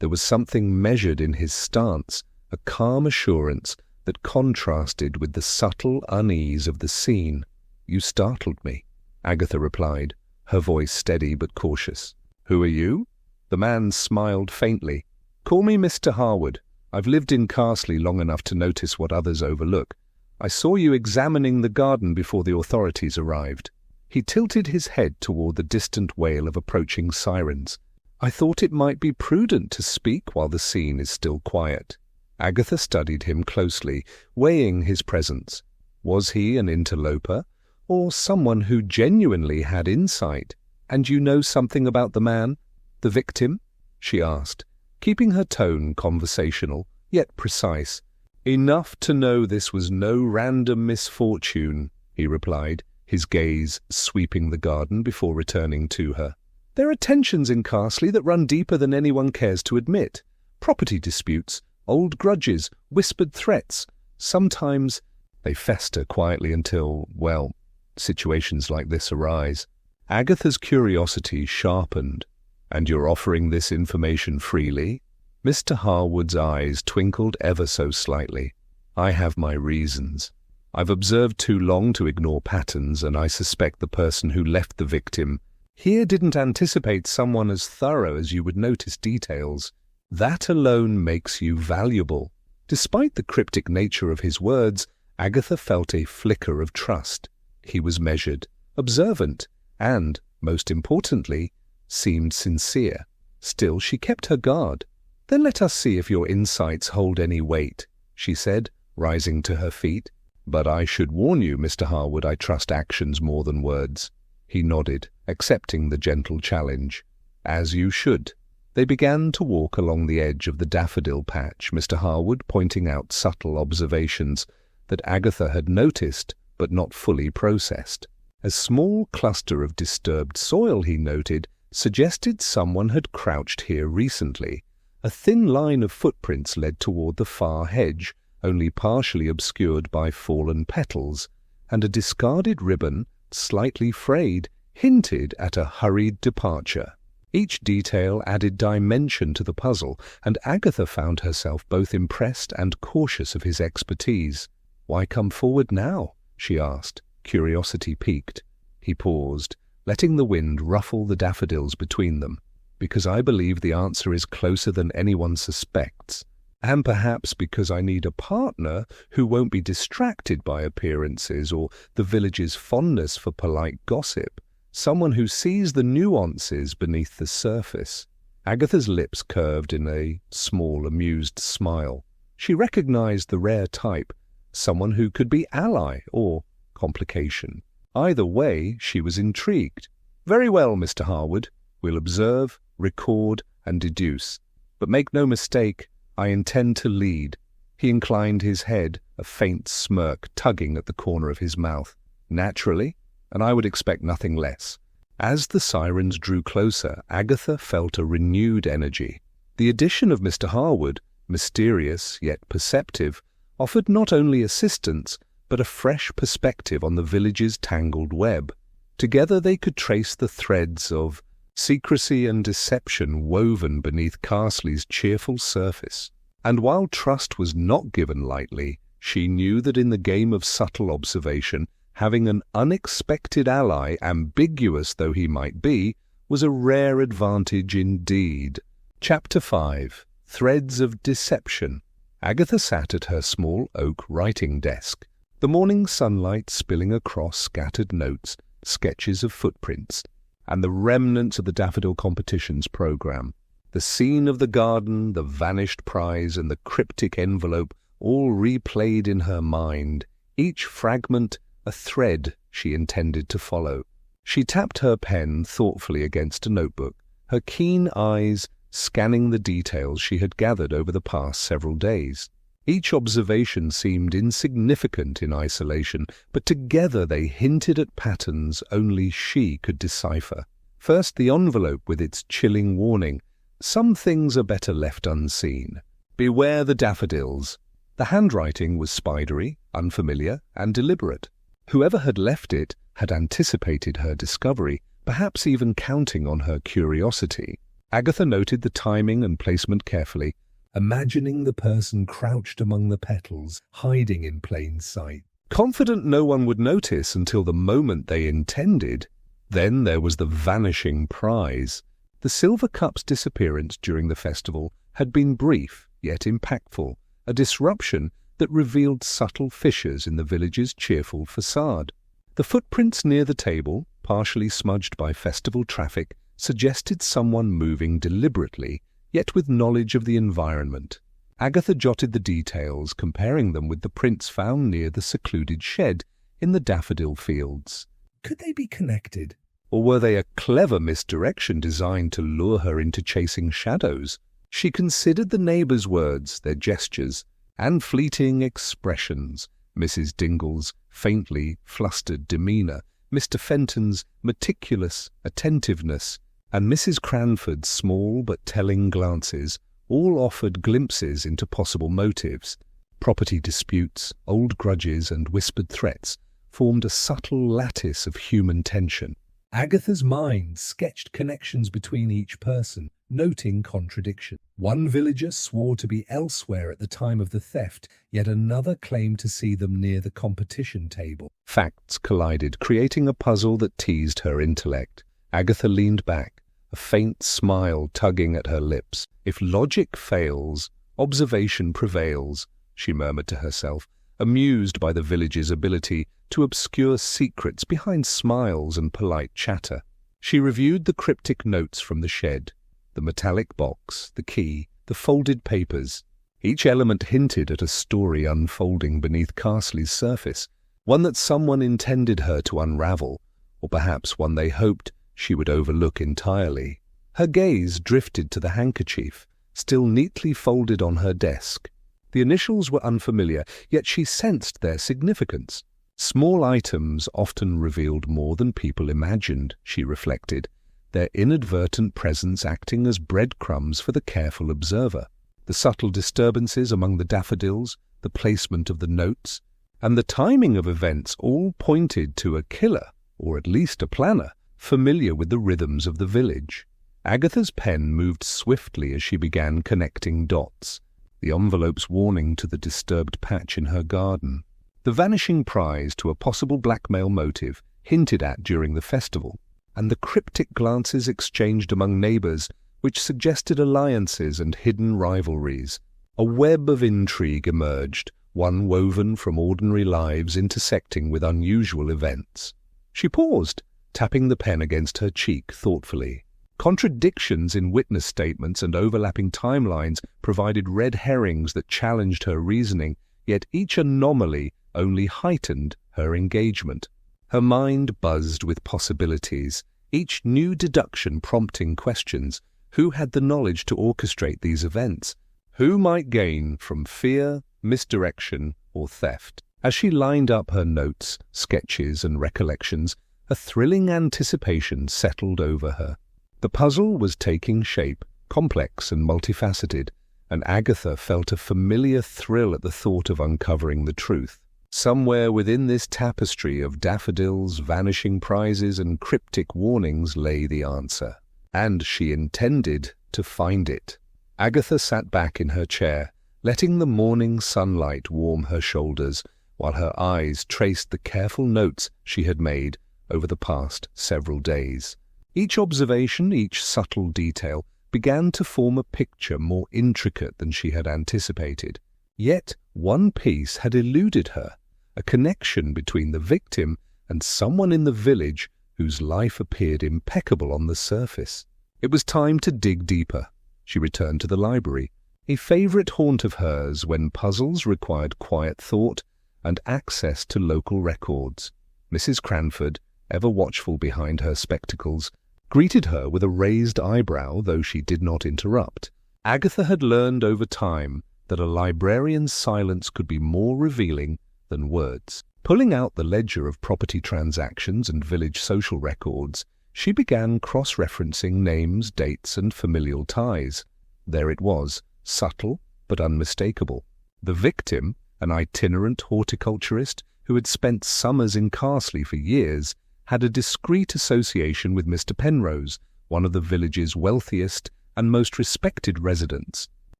There was something measured in his stance, a calm assurance that contrasted with the subtle unease of the scene. "You startled me," Agatha replied, her voice steady but cautious. "Who are you?" The man smiled faintly. "Call me Mr. Harwood. I've lived in Carsely long enough to notice what others overlook. I saw you examining the garden before the authorities arrived." He tilted his head toward the distant wail of approaching sirens. "I thought it might be prudent to speak while the scene is still quiet." Agatha studied him closely, weighing his presence. Was he an interloper, or someone who genuinely had insight? "And you know something about the man, the victim?" she asked, keeping her tone conversational, yet precise. "Enough to know this was no random misfortune," he replied, his gaze sweeping the garden before returning to her. "There are tensions in Carsely that run deeper than anyone cares to admit. Property disputes, old grudges, whispered threats. Sometimes they fester quietly until, well, situations like this arise." Agatha's curiosity sharpened. "And you're offering this information freely?" Mr. Harwood's eyes twinkled ever so slightly. "I have my reasons. I've observed too long to ignore patterns, and I suspect the person who left the victim here didn't anticipate someone as thorough as you would notice details. That alone makes you valuable." Despite the cryptic nature of his words, Agatha felt a flicker of trust. He was measured, observant, and, most importantly, seemed sincere. Still, she kept her guard. "Then let us see if your insights hold any weight," she said, rising to her feet. "But I should warn you, Mr. Harwood, I trust actions more than words." He nodded, accepting the gentle challenge. "As you should." They began to walk along the edge of the daffodil patch, Mr. Harwood pointing out subtle observations that Agatha had noticed but not fully processed. A small cluster of disturbed soil, he noted, suggested someone had crouched here recently. A thin line of footprints led toward the far hedge, only partially obscured by fallen petals, and a discarded ribbon, slightly frayed, hinted at a hurried departure. Each detail added dimension to the puzzle, and Agatha found herself both impressed and cautious of his expertise. "Why come forward now?" she asked, curiosity piqued. He paused, letting the wind ruffle the daffodils between them. "Because I believe the answer is closer than anyone suspects, and perhaps because I need a partner who won't be distracted by appearances or the village's fondness for polite gossip. Someone who sees the nuances beneath the surface." Agatha's lips curved in a small, amused smile. She recognized the rare type, someone who could be ally or complication. Either way, she was intrigued. "Very well, Mr. Harwood. We'll observe, record, and deduce. But make no mistake, I intend to lead." He inclined his head, a faint smirk tugging at the corner of his mouth. "Naturally, and I would expect nothing less." As the sirens drew closer, Agatha felt a renewed energy. The addition of Mr. Harwood, mysterious yet perceptive, offered not only assistance, but a fresh perspective on the village's tangled web. Together they could trace the threads of secrecy and deception woven beneath Carsley's cheerful surface. And while trust was not given lightly, she knew that in the game of subtle observation, having an unexpected ally, ambiguous though he might be, was a rare advantage indeed. Chapter 5. Threads of Deception. Agatha sat at her small oak writing desk, the morning sunlight spilling across scattered notes, sketches of footprints, and the remnants of the daffodil competition's program. The scene of the garden, the vanished prize, and the cryptic envelope all replayed in her mind, each fragment a thread she intended to follow. She tapped her pen thoughtfully against a notebook, her keen eyes scanning the details she had gathered over the past several days. Each observation seemed insignificant in isolation, but together they hinted at patterns only she could decipher. First, the envelope with its chilling warning, "Some things are better left unseen. Beware the daffodils." The handwriting was spidery, unfamiliar, and deliberate. Whoever had left it had anticipated her discovery, perhaps even counting on her curiosity. Agatha noted the timing and placement carefully, imagining the person crouched among the petals, hiding in plain sight. confident no one would notice until the moment they intended. Then there was the vanishing prize. The silver cup's disappearance during the festival had been brief, yet impactful, a disruption that revealed subtle fissures in the village's cheerful facade. The footprints near the table, partially smudged by festival traffic, suggested someone moving deliberately, yet with knowledge of the environment. Agatha jotted the details, comparing them with the prints found near the secluded shed in the daffodil fields. Could they be connected? Or were they a clever misdirection designed to lure her into chasing shadows? She considered the neighbours' words, their gestures, and fleeting expressions, Mrs. Dingle's faintly flustered demeanour, Mr. Fenton's meticulous attentiveness, and Mrs. Cranford's small but telling glances all offered glimpses into possible motives. Property disputes, old grudges, and whispered threats formed a subtle lattice of human tension. Agatha's mind sketched connections between each person, noting contradiction. One villager swore to be elsewhere at the time of the theft, yet another claimed to see them near the competition table. Facts collided, creating a puzzle that teased her intellect. Agatha leaned back, a faint smile tugging at her lips. "If logic fails, observation prevails," she murmured to herself, amused by the village's ability to obscure secrets behind smiles and polite chatter. She reviewed the cryptic notes from the shed, the metallic box, the key, the folded papers. Each element hinted at a story unfolding beneath Carsely's surface, one that someone intended her to unravel, or perhaps one they hoped she would overlook entirely. Her gaze drifted to the handkerchief, still neatly folded on her desk. The initials were unfamiliar, yet she sensed their significance. Small items often revealed more than people imagined, she reflected, their inadvertent presence acting as breadcrumbs for the careful observer. The subtle disturbances among the daffodils, the placement of the notes, and the timing of events all pointed to a killer, or at least a planner, familiar with the rhythms of the village. Agatha's pen moved swiftly as she began connecting dots, the envelope's warning to the disturbed patch in her garden, the vanishing prize to a possible blackmail motive hinted at during the festival, and the cryptic glances exchanged among neighbours which suggested alliances and hidden rivalries. A web of intrigue emerged, one woven from ordinary lives intersecting with unusual events. She paused, tapping the pen against her cheek thoughtfully. Contradictions in witness statements and overlapping timelines provided red herrings that challenged her reasoning, yet each anomaly only heightened her engagement. Her mind buzzed with possibilities, each new deduction prompting questions. Who had the knowledge to orchestrate these events? Who might gain from fear, misdirection, or theft? As she lined up her notes, sketches, and recollections, a thrilling anticipation settled over her. The puzzle was taking shape, complex and multifaceted, and Agatha felt a familiar thrill at the thought of uncovering the truth. Somewhere within this tapestry of daffodils, vanishing prizes, and cryptic warnings lay the answer. And she intended to find it. Agatha sat back in her chair, letting the morning sunlight warm her shoulders, while her eyes traced the careful notes she had made over the past several days. Each observation, each subtle detail, began to form a picture more intricate than she had anticipated. Yet one piece had eluded her, a connection between the victim and someone in the village whose life appeared impeccable on the surface. It was time to dig deeper. She returned to the library, a favourite haunt of hers when puzzles required quiet thought and access to local records. Mrs. Cranford, ever watchful behind her spectacles, greeted her with a raised eyebrow, though she did not interrupt. Agatha had learned over time that a librarian's silence could be more revealing than words. Pulling out the ledger of property transactions and village social records, she began cross-referencing names, dates, and familial ties. There it was, subtle but unmistakable. The victim, an itinerant horticulturist who had spent summers in Carsely for years, had a discreet association with Mr. Penrose, one of the village's wealthiest and most respected residents.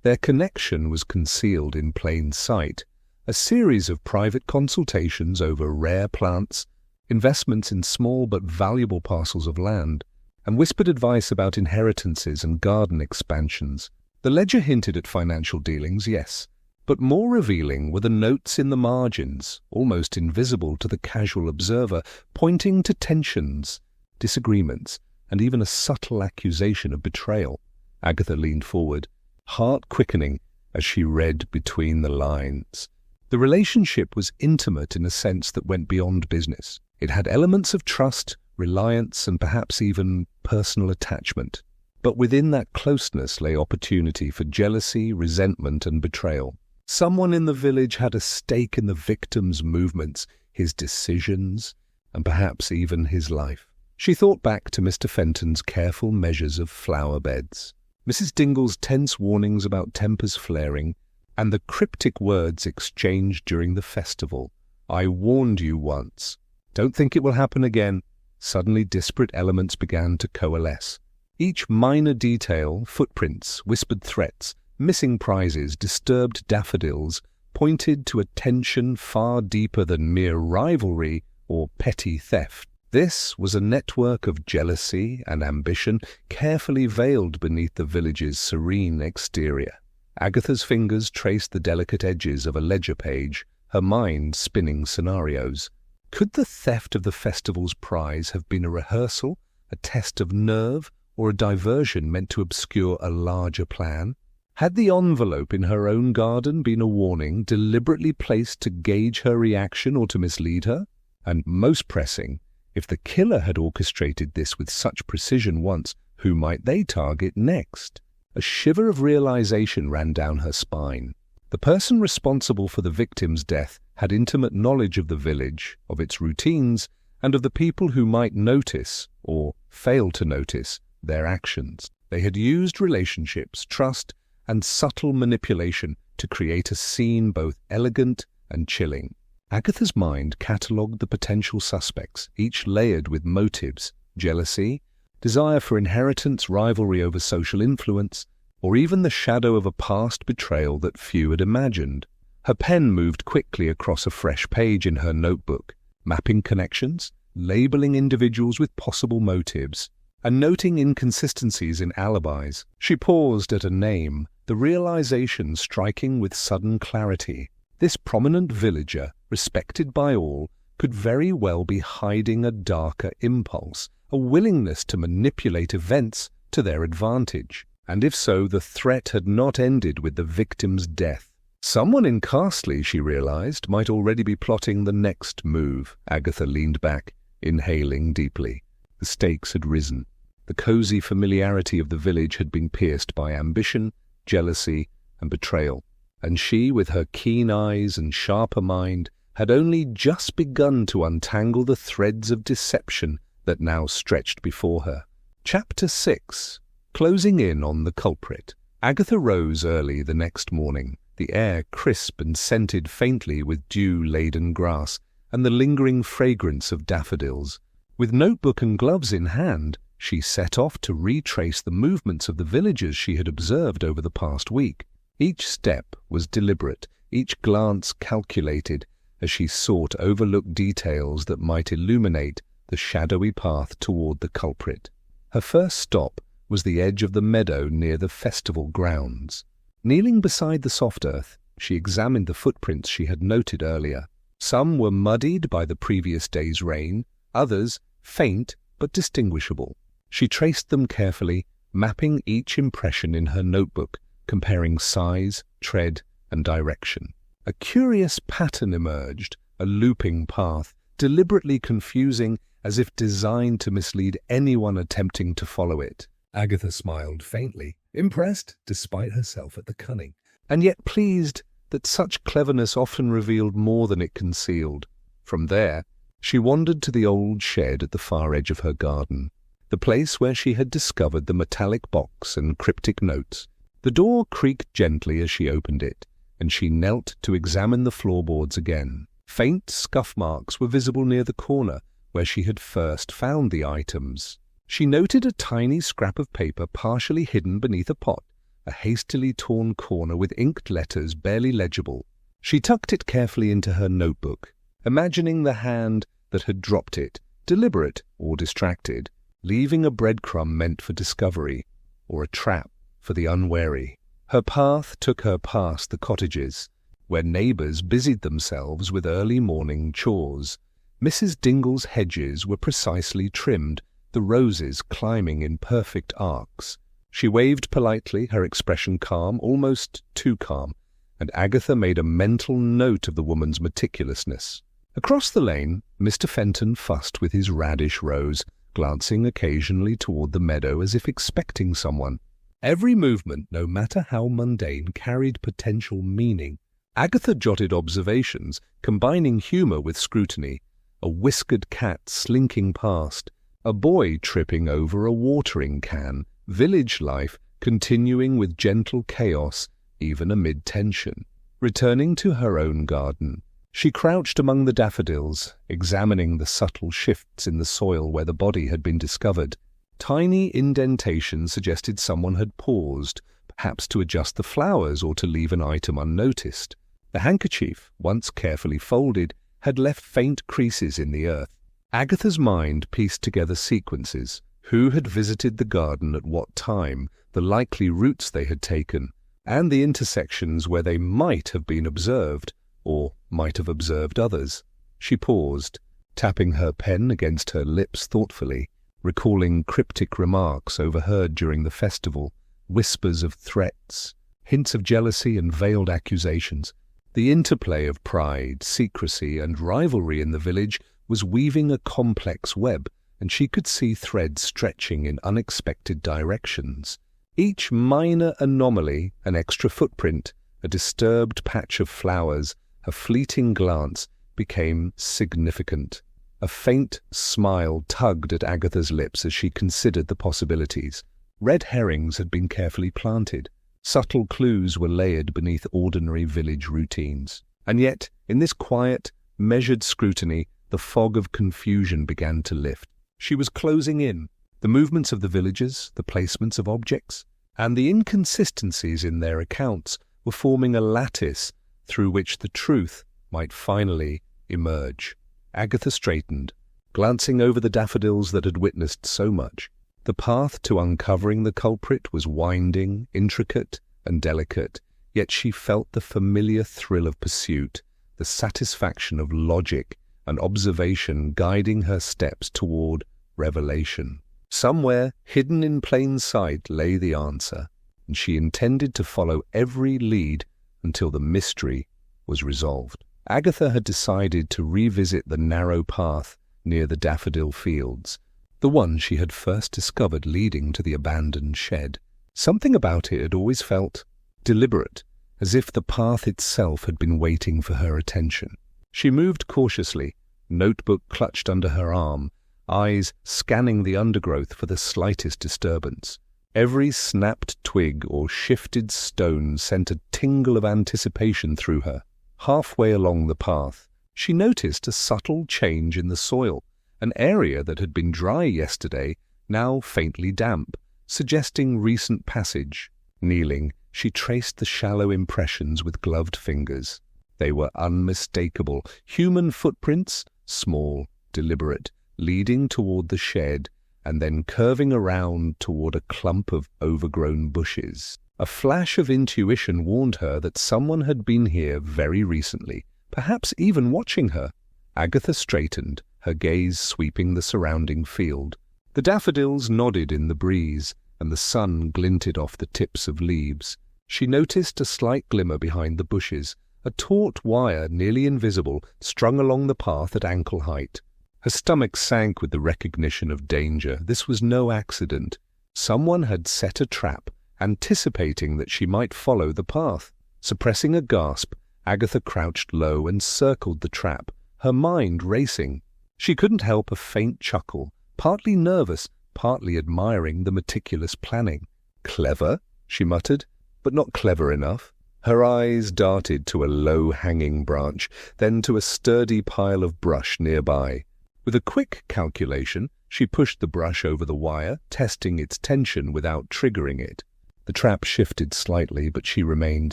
Their connection was concealed in plain sight. A series of private consultations over rare plants, investments in small but valuable parcels of land, and whispered advice about inheritances and garden expansions. The ledger hinted at financial dealings, yes, but more revealing were the notes in the margins, almost invisible to the casual observer, pointing to tensions, disagreements, and even a subtle accusation of betrayal. Agatha leaned forward, heart quickening as she read between the lines. The relationship was intimate in a sense that went beyond business. It had elements of trust, reliance, and perhaps even personal attachment. But within that closeness lay opportunity for jealousy, resentment, and betrayal. Someone in the village had a stake in the victim's movements, his decisions, and perhaps even his life. She thought back to Mr. Fenton's careful measures of flowerbeds, Mrs. Dingle's tense warnings about tempers flaring, and the cryptic words exchanged during the festival. "I warned you once. Don't think it will happen again." Suddenly disparate elements began to coalesce. Each minor detail, footprints, whispered threats, missing prizes, disturbed daffodils, pointed to a tension far deeper than mere rivalry or petty theft. This was a network of jealousy and ambition carefully veiled beneath the village's serene exterior. Agatha's fingers traced the delicate edges of a ledger page, her mind spinning scenarios. Could the theft of the festival's prize have been a rehearsal, a test of nerve, or a diversion meant to obscure a larger plan? Had the envelope in her own garden been a warning deliberately placed to gauge her reaction or to mislead her? And most pressing, if the killer had orchestrated this with such precision once, who might they target next? A shiver of realization ran down her spine. The person responsible for the victim's death had intimate knowledge of the village, of its routines, and of the people who might notice, or fail to notice, their actions. They had used relationships, trust, and subtle manipulation to create a scene both elegant and chilling. Agatha's mind catalogued the potential suspects, each layered with motives, jealousy, desire for inheritance, rivalry over social influence, or even the shadow of a past betrayal that few had imagined. Her pen moved quickly across a fresh page in her notebook, mapping connections, labeling individuals with possible motives, and noting inconsistencies in alibis. She paused at a name, the realization striking with sudden clarity. This prominent villager, respected by all, could very well be hiding a darker impulse, a willingness to manipulate events to their advantage. And if so, the threat had not ended with the victim's death. Someone in Carsely, she realized, might already be plotting the next move. Agatha leaned back, inhaling deeply. The stakes had risen. The cozy familiarity of the village had been pierced by ambition, jealousy, and betrayal. And she, with her keen eyes and sharper mind, had only just begun to untangle the threads of deception that now stretched before her. Chapter 6. Closing in on the culprit. Agatha rose early the next morning, the air crisp and scented faintly with dew-laden grass and the lingering fragrance of daffodils. With notebook and gloves in hand, she set off to retrace the movements of the villagers she had observed over the past week. Each step was deliberate, each glance calculated, as she sought to overlook details that might illuminate the shadowy path toward the culprit. Her first stop was the edge of the meadow near the festival grounds. Kneeling beside the soft earth, she examined the footprints she had noted earlier. Some were muddied by the previous day's rain, others faint but distinguishable. She traced them carefully, mapping each impression in her notebook, comparing size, tread, and direction. A curious pattern emerged, a looping path, deliberately confusing, as if designed to mislead anyone attempting to follow it. Agatha smiled faintly, impressed despite herself at the cunning, and yet pleased that such cleverness often revealed more than it concealed. From there, she wandered to the old shed at the far edge of her garden, the place where she had discovered the metallic box and cryptic notes. The door creaked gently as she opened it, and she knelt to examine the floorboards again. Faint scuff marks were visible near the corner where she had first found the items. She noted a tiny scrap of paper partially hidden beneath a pot, a hastily torn corner with inked letters barely legible. She tucked it carefully into her notebook, imagining the hand that had dropped it, deliberate or distracted, leaving a breadcrumb meant for discovery, or a trap for the unwary. Her path took her past the cottages, where neighbours busied themselves with early morning chores. Mrs. Dingle's hedges were precisely trimmed, the roses climbing in perfect arcs. She waved politely, her expression calm, almost too calm, and Agatha made a mental note of the woman's meticulousness. Across the lane, Mr. Fenton fussed with his radish rows, glancing occasionally toward the meadow as if expecting someone. Every movement, no matter how mundane, carried potential meaning. Agatha jotted observations, combining humour with scrutiny. A whiskered cat slinking past, a boy tripping over a watering can, village life continuing with gentle chaos, even amid tension. Returning to her own garden, she crouched among the daffodils, examining the subtle shifts in the soil where the body had been discovered. Tiny indentations suggested someone had paused, perhaps to adjust the flowers or to leave an item unnoticed. The handkerchief, once carefully folded, had left faint creases in the earth. Agatha's mind pieced together sequences: who had visited the garden at what time, the likely routes they had taken, and the intersections where they might have been observed, or might have observed others. She paused, tapping her pen against her lips thoughtfully, recalling cryptic remarks overheard during the festival, whispers of threats, hints of jealousy and veiled accusations. The interplay of pride, secrecy, and rivalry in the village was weaving a complex web, and she could see threads stretching in unexpected directions. Each minor anomaly, an extra footprint, a disturbed patch of flowers, a fleeting glance, became significant. A faint smile tugged at Agatha's lips as she considered the possibilities. Red herrings had been carefully planted. Subtle clues were layered beneath ordinary village routines. And yet, in this quiet, measured scrutiny, the fog of confusion began to lift. She was closing in. The movements of the villagers, the placements of objects, and the inconsistencies in their accounts were forming a lattice through which the truth might finally emerge. Agatha straightened, glancing over the daffodils that had witnessed so much. The path to uncovering the culprit was winding, intricate, and delicate, yet she felt the familiar thrill of pursuit, the satisfaction of logic and observation guiding her steps toward revelation. Somewhere, hidden in plain sight, lay the answer, and she intended to follow every lead until the mystery was resolved. Agatha had decided to revisit the narrow path near the daffodil fields, the one she had first discovered leading to the abandoned shed. Something about it had always felt deliberate, as if the path itself had been waiting for her attention. She moved cautiously, notebook clutched under her arm, eyes scanning the undergrowth for the slightest disturbance. Every snapped twig or shifted stone sent a tingle of anticipation through her. Halfway along the path, she noticed a subtle change in the soil, an area that had been dry yesterday, now faintly damp, suggesting recent passage. Kneeling, she traced the shallow impressions with gloved fingers. They were unmistakable, human footprints, small, deliberate, leading toward the shed, and then curving around toward a clump of overgrown bushes. A flash of intuition warned her that someone had been here very recently, perhaps even watching her. Agatha straightened, her gaze sweeping the surrounding field. The daffodils nodded in the breeze, and the sun glinted off the tips of leaves. She noticed a slight glimmer behind the bushes, a taut wire nearly invisible, strung along the path at ankle height. Her stomach sank with the recognition of danger. This was no accident. Someone had set a trap, anticipating that she might follow the path. Suppressing a gasp, Agatha crouched low and circled the trap, her mind racing. She couldn't help a faint chuckle, partly nervous, partly admiring the meticulous planning. "Clever," she muttered, "but not clever enough." Her eyes darted to a low-hanging branch, then to a sturdy pile of brush nearby. With a quick calculation, she pushed the brush over the wire, testing its tension without triggering it. The trap shifted slightly, but she remained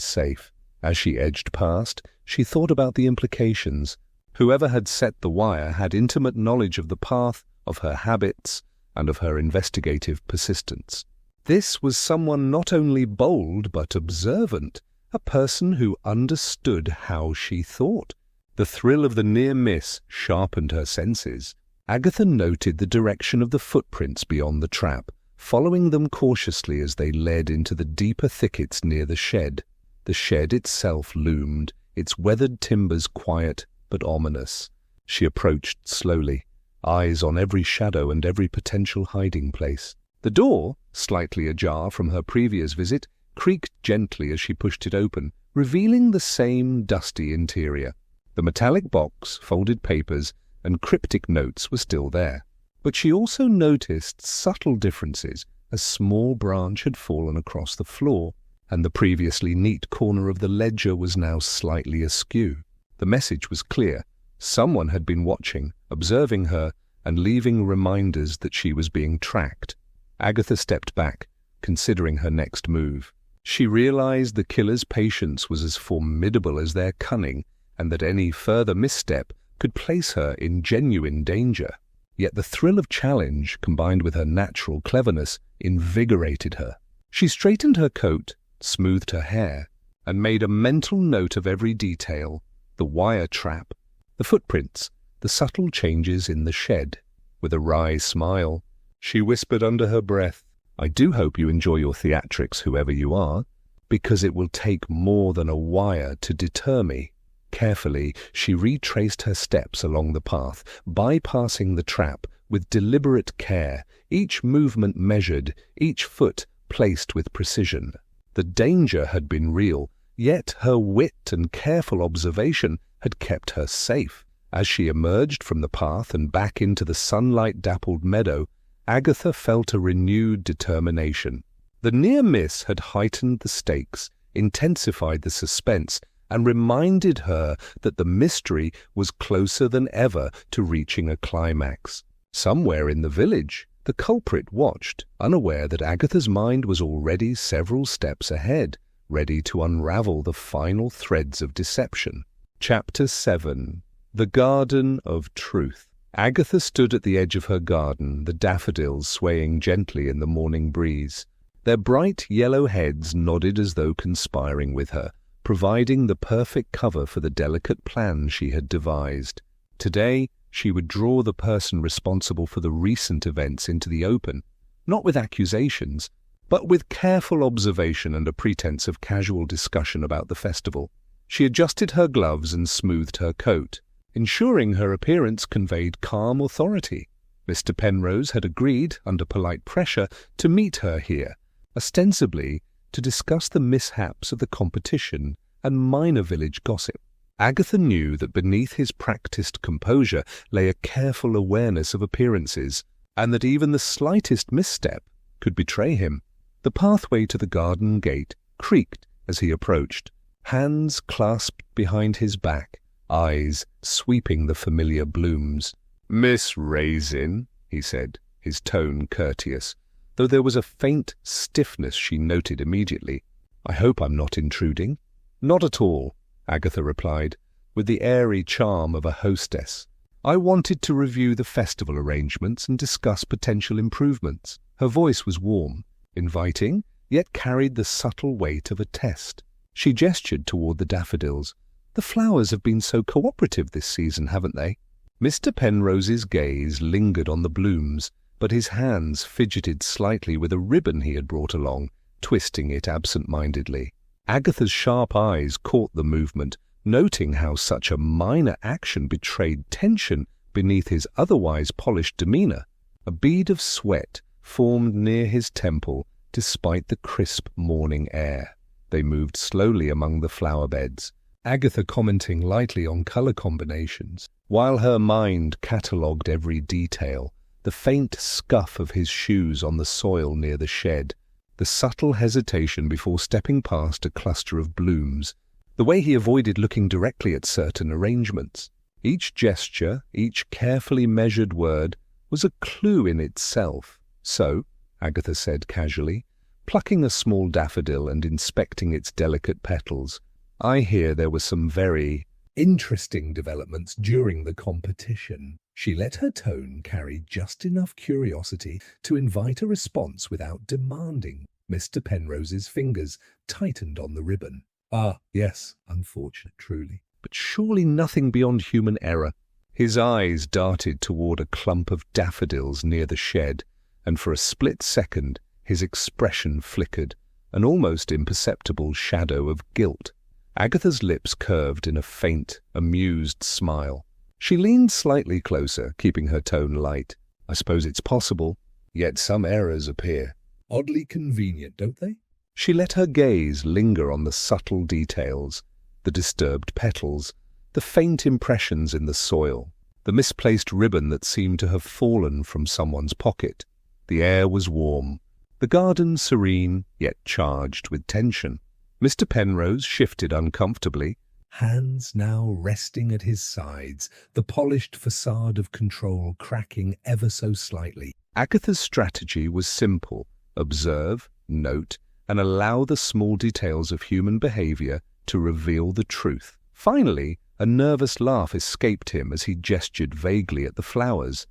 safe. As she edged past, she thought about the implications. Whoever had set the wire had intimate knowledge of the path, of her habits, and of her investigative persistence. This was someone not only bold but observant, a person who understood how she thought. The thrill of the near miss sharpened her senses. Agatha noted the direction of the footprints beyond the trap, following them cautiously as they led into the deeper thickets near the shed. The shed itself loomed, its weathered timbers quiet but ominous. She approached slowly, eyes on every shadow and every potential hiding place. The door, slightly ajar from her previous visit, creaked gently as she pushed it open, revealing the same dusty interior. The metallic box, folded papers, and cryptic notes were still there. But she also noticed subtle differences. A small branch had fallen across the floor, and the previously neat corner of the ledger was now slightly askew. The message was clear. Someone had been watching, observing her, and leaving reminders that she was being tracked. Agatha stepped back, considering her next move. She realized the killer's patience was as formidable as their cunning, and that any further misstep could place her in genuine danger. Yet the thrill of challenge, combined with her natural cleverness, invigorated her. She straightened her coat, smoothed her hair, and made a mental note of every detail: the wire trap, the footprints, the subtle changes in the shed. With a wry smile, she whispered under her breath, "I do hope you enjoy your theatrics, whoever you are, because it will take more than a wire to deter me." Carefully, she retraced her steps along the path, bypassing the trap with deliberate care, each movement measured, each foot placed with precision. The danger had been real, yet her wit and careful observation had kept her safe. As she emerged from the path and back into the sunlight-dappled meadow, Agatha felt a renewed determination. The near miss had heightened the stakes, intensified the suspense, and reminded her that the mystery was closer than ever to reaching a climax. Somewhere in the village, the culprit watched, unaware that Agatha's mind was already several steps ahead, ready to unravel the final threads of deception. Chapter 7. The Garden of Truth. Agatha stood at the edge of her garden, the daffodils swaying gently in the morning breeze. Their bright yellow heads nodded as though conspiring with her, providing the perfect cover for the delicate plan she had devised. Today, she would draw the person responsible for the recent events into the open, not with accusations, But with careful observation and a pretense of casual discussion about the festival, she adjusted her gloves and smoothed her coat, ensuring her appearance conveyed calm authority. Mr. Penrose had agreed, under polite pressure, to meet her here, ostensibly to discuss the mishaps of the competition and minor village gossip. Agatha knew that beneath his practiced composure lay a careful awareness of appearances, and that even the slightest misstep could betray him. The pathway to the garden gate creaked as he approached, hands clasped behind his back, eyes sweeping the familiar blooms. "Miss Raisin," he said, his tone courteous, though there was a faint stiffness she noted immediately. "I hope I'm not intruding." "Not at all," Agatha replied, with the airy charm of a hostess. "I wanted to review the festival arrangements and discuss potential improvements." Her voice was warm, inviting, yet carried the subtle weight of a test. She gestured toward the daffodils. "The flowers have been so cooperative this season, haven't they?" Mr. Penrose's gaze lingered on the blooms, but his hands fidgeted slightly with a ribbon he had brought along, twisting it absent-mindedly. Agatha's sharp eyes caught the movement, noting how such a minor action betrayed tension beneath his otherwise polished demeanor. A bead of sweat formed near his temple despite the crisp morning air. They moved slowly among the flower beds, Agatha commenting lightly on color combinations, while her mind catalogued every detail: the faint scuff of his shoes on the soil near the shed, the subtle hesitation before stepping past a cluster of blooms, the way he avoided looking directly at certain arrangements. Each gesture, each carefully measured word, was a clue in itself. "So," Agatha said casually, plucking a small daffodil and inspecting its delicate petals, "I hear there were some very interesting developments during the competition." She let her tone carry just enough curiosity to invite a response without demanding. Mr. Penrose's fingers tightened on the ribbon. "Ah, yes, unfortunate, truly. But surely nothing beyond human error." His eyes darted toward a clump of daffodils near the shed, and for a split second his expression flickered, an almost imperceptible shadow of guilt. Agatha's lips curved in a faint, amused smile. She leaned slightly closer, keeping her tone light. "I suppose it's possible, yet some errors appear oddly convenient, don't they?" She let her gaze linger on the subtle details, the disturbed petals, the faint impressions in the soil, the misplaced ribbon that seemed to have fallen from someone's pocket. The air was warm, the garden serene, yet charged with tension. Mr. Penrose shifted uncomfortably, hands now resting at his sides, the polished facade of control cracking ever so slightly. Agatha's strategy was simple: observe, note, and allow the small details of human behavior to reveal the truth. Finally, a nervous laugh escaped him as he gestured vaguely at the flowers.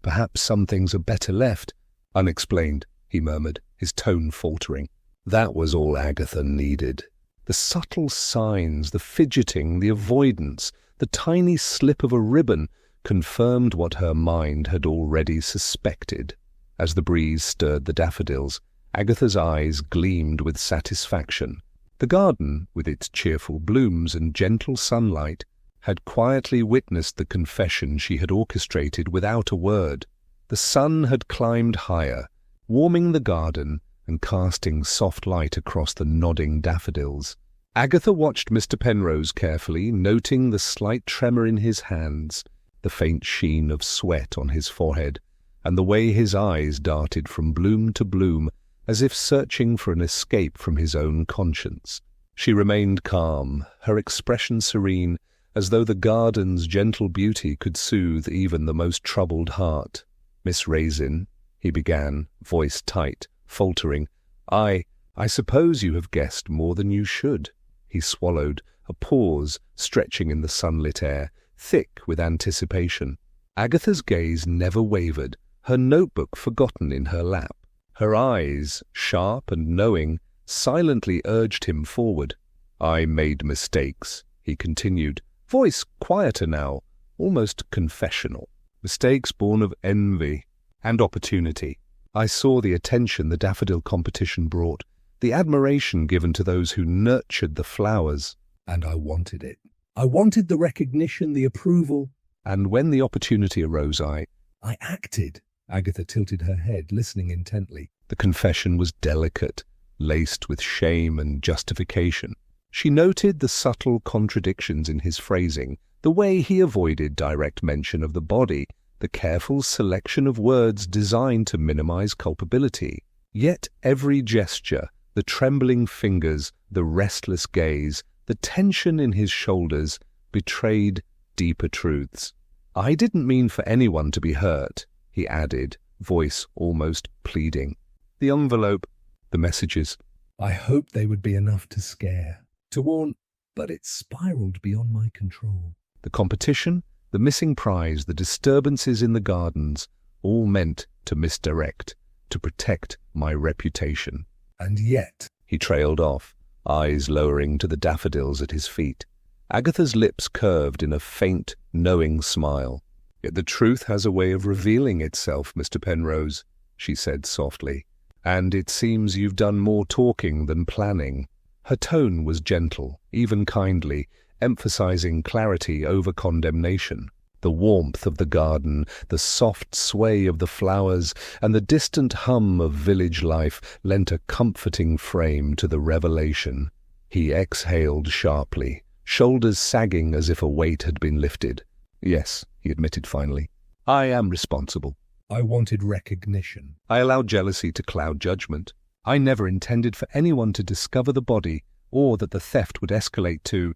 Perhaps some things are better left unexplained," he murmured, his tone faltering. That was all Agatha needed. The subtle signs, the fidgeting, the avoidance, the tiny slip of a ribbon confirmed what her mind had already suspected. As the breeze stirred the daffodils, Agatha's eyes gleamed with satisfaction. The garden, with its cheerful blooms and gentle sunlight, had quietly witnessed the confession she had orchestrated without a word. The sun had climbed higher, warming the garden and casting soft light across the nodding daffodils. Agatha watched Mr. Penrose carefully, noting the slight tremor in his hands, the faint sheen of sweat on his forehead, and the way his eyes darted from bloom to bloom, as if searching for an escape from his own conscience. She remained calm, her expression serene, as though the garden's gentle beauty could soothe even the most troubled heart. "Miss Raisin," he began, voice tight, faltering, I suppose you have guessed more than you should." He swallowed, a pause stretching in the sunlit air, thick with anticipation. Agatha's gaze never wavered, her notebook forgotten in her lap. Her eyes, sharp and knowing, silently urged him forward. "I made mistakes," he continued, voice quieter now, almost confessional. "Mistakes born of envy and opportunity. I saw the attention the daffodil competition brought, the admiration given to those who nurtured the flowers. And I wanted it. I wanted the recognition, the approval. And when the opportunity arose, I acted. Agatha tilted her head, listening intently. The confession was delicate, laced with shame and justification. She noted the subtle contradictions in his phrasing, the way he avoided direct mention of the body, the careful selection of words designed to minimize culpability. Yet every gesture, the trembling fingers, the restless gaze, the tension in his shoulders betrayed deeper truths. I didn't mean for anyone to be hurt, he added, voice almost pleading. The envelope, the messages. I hoped they would be enough to scare, to warn, but it spiraled beyond my control. The competition, the missing prize, the disturbances in the gardens, all meant to misdirect, to protect my reputation. And yet, he trailed off, eyes lowering to the daffodils at his feet. Agatha's lips curved in a faint, knowing smile. Yet the truth has a way of revealing itself, Mr. Penrose, she said softly. And it seems you've done more talking than planning. Her tone was gentle, even kindly, emphasizing clarity over condemnation. The warmth of the garden, the soft sway of the flowers, and the distant hum of village life lent a comforting frame to the revelation. He exhaled sharply, shoulders sagging as if a weight had been lifted. Yes, he admitted finally. I am responsible. I wanted recognition. I allowed jealousy to cloud judgment. I never intended for anyone to discover the body, or that the theft would escalate to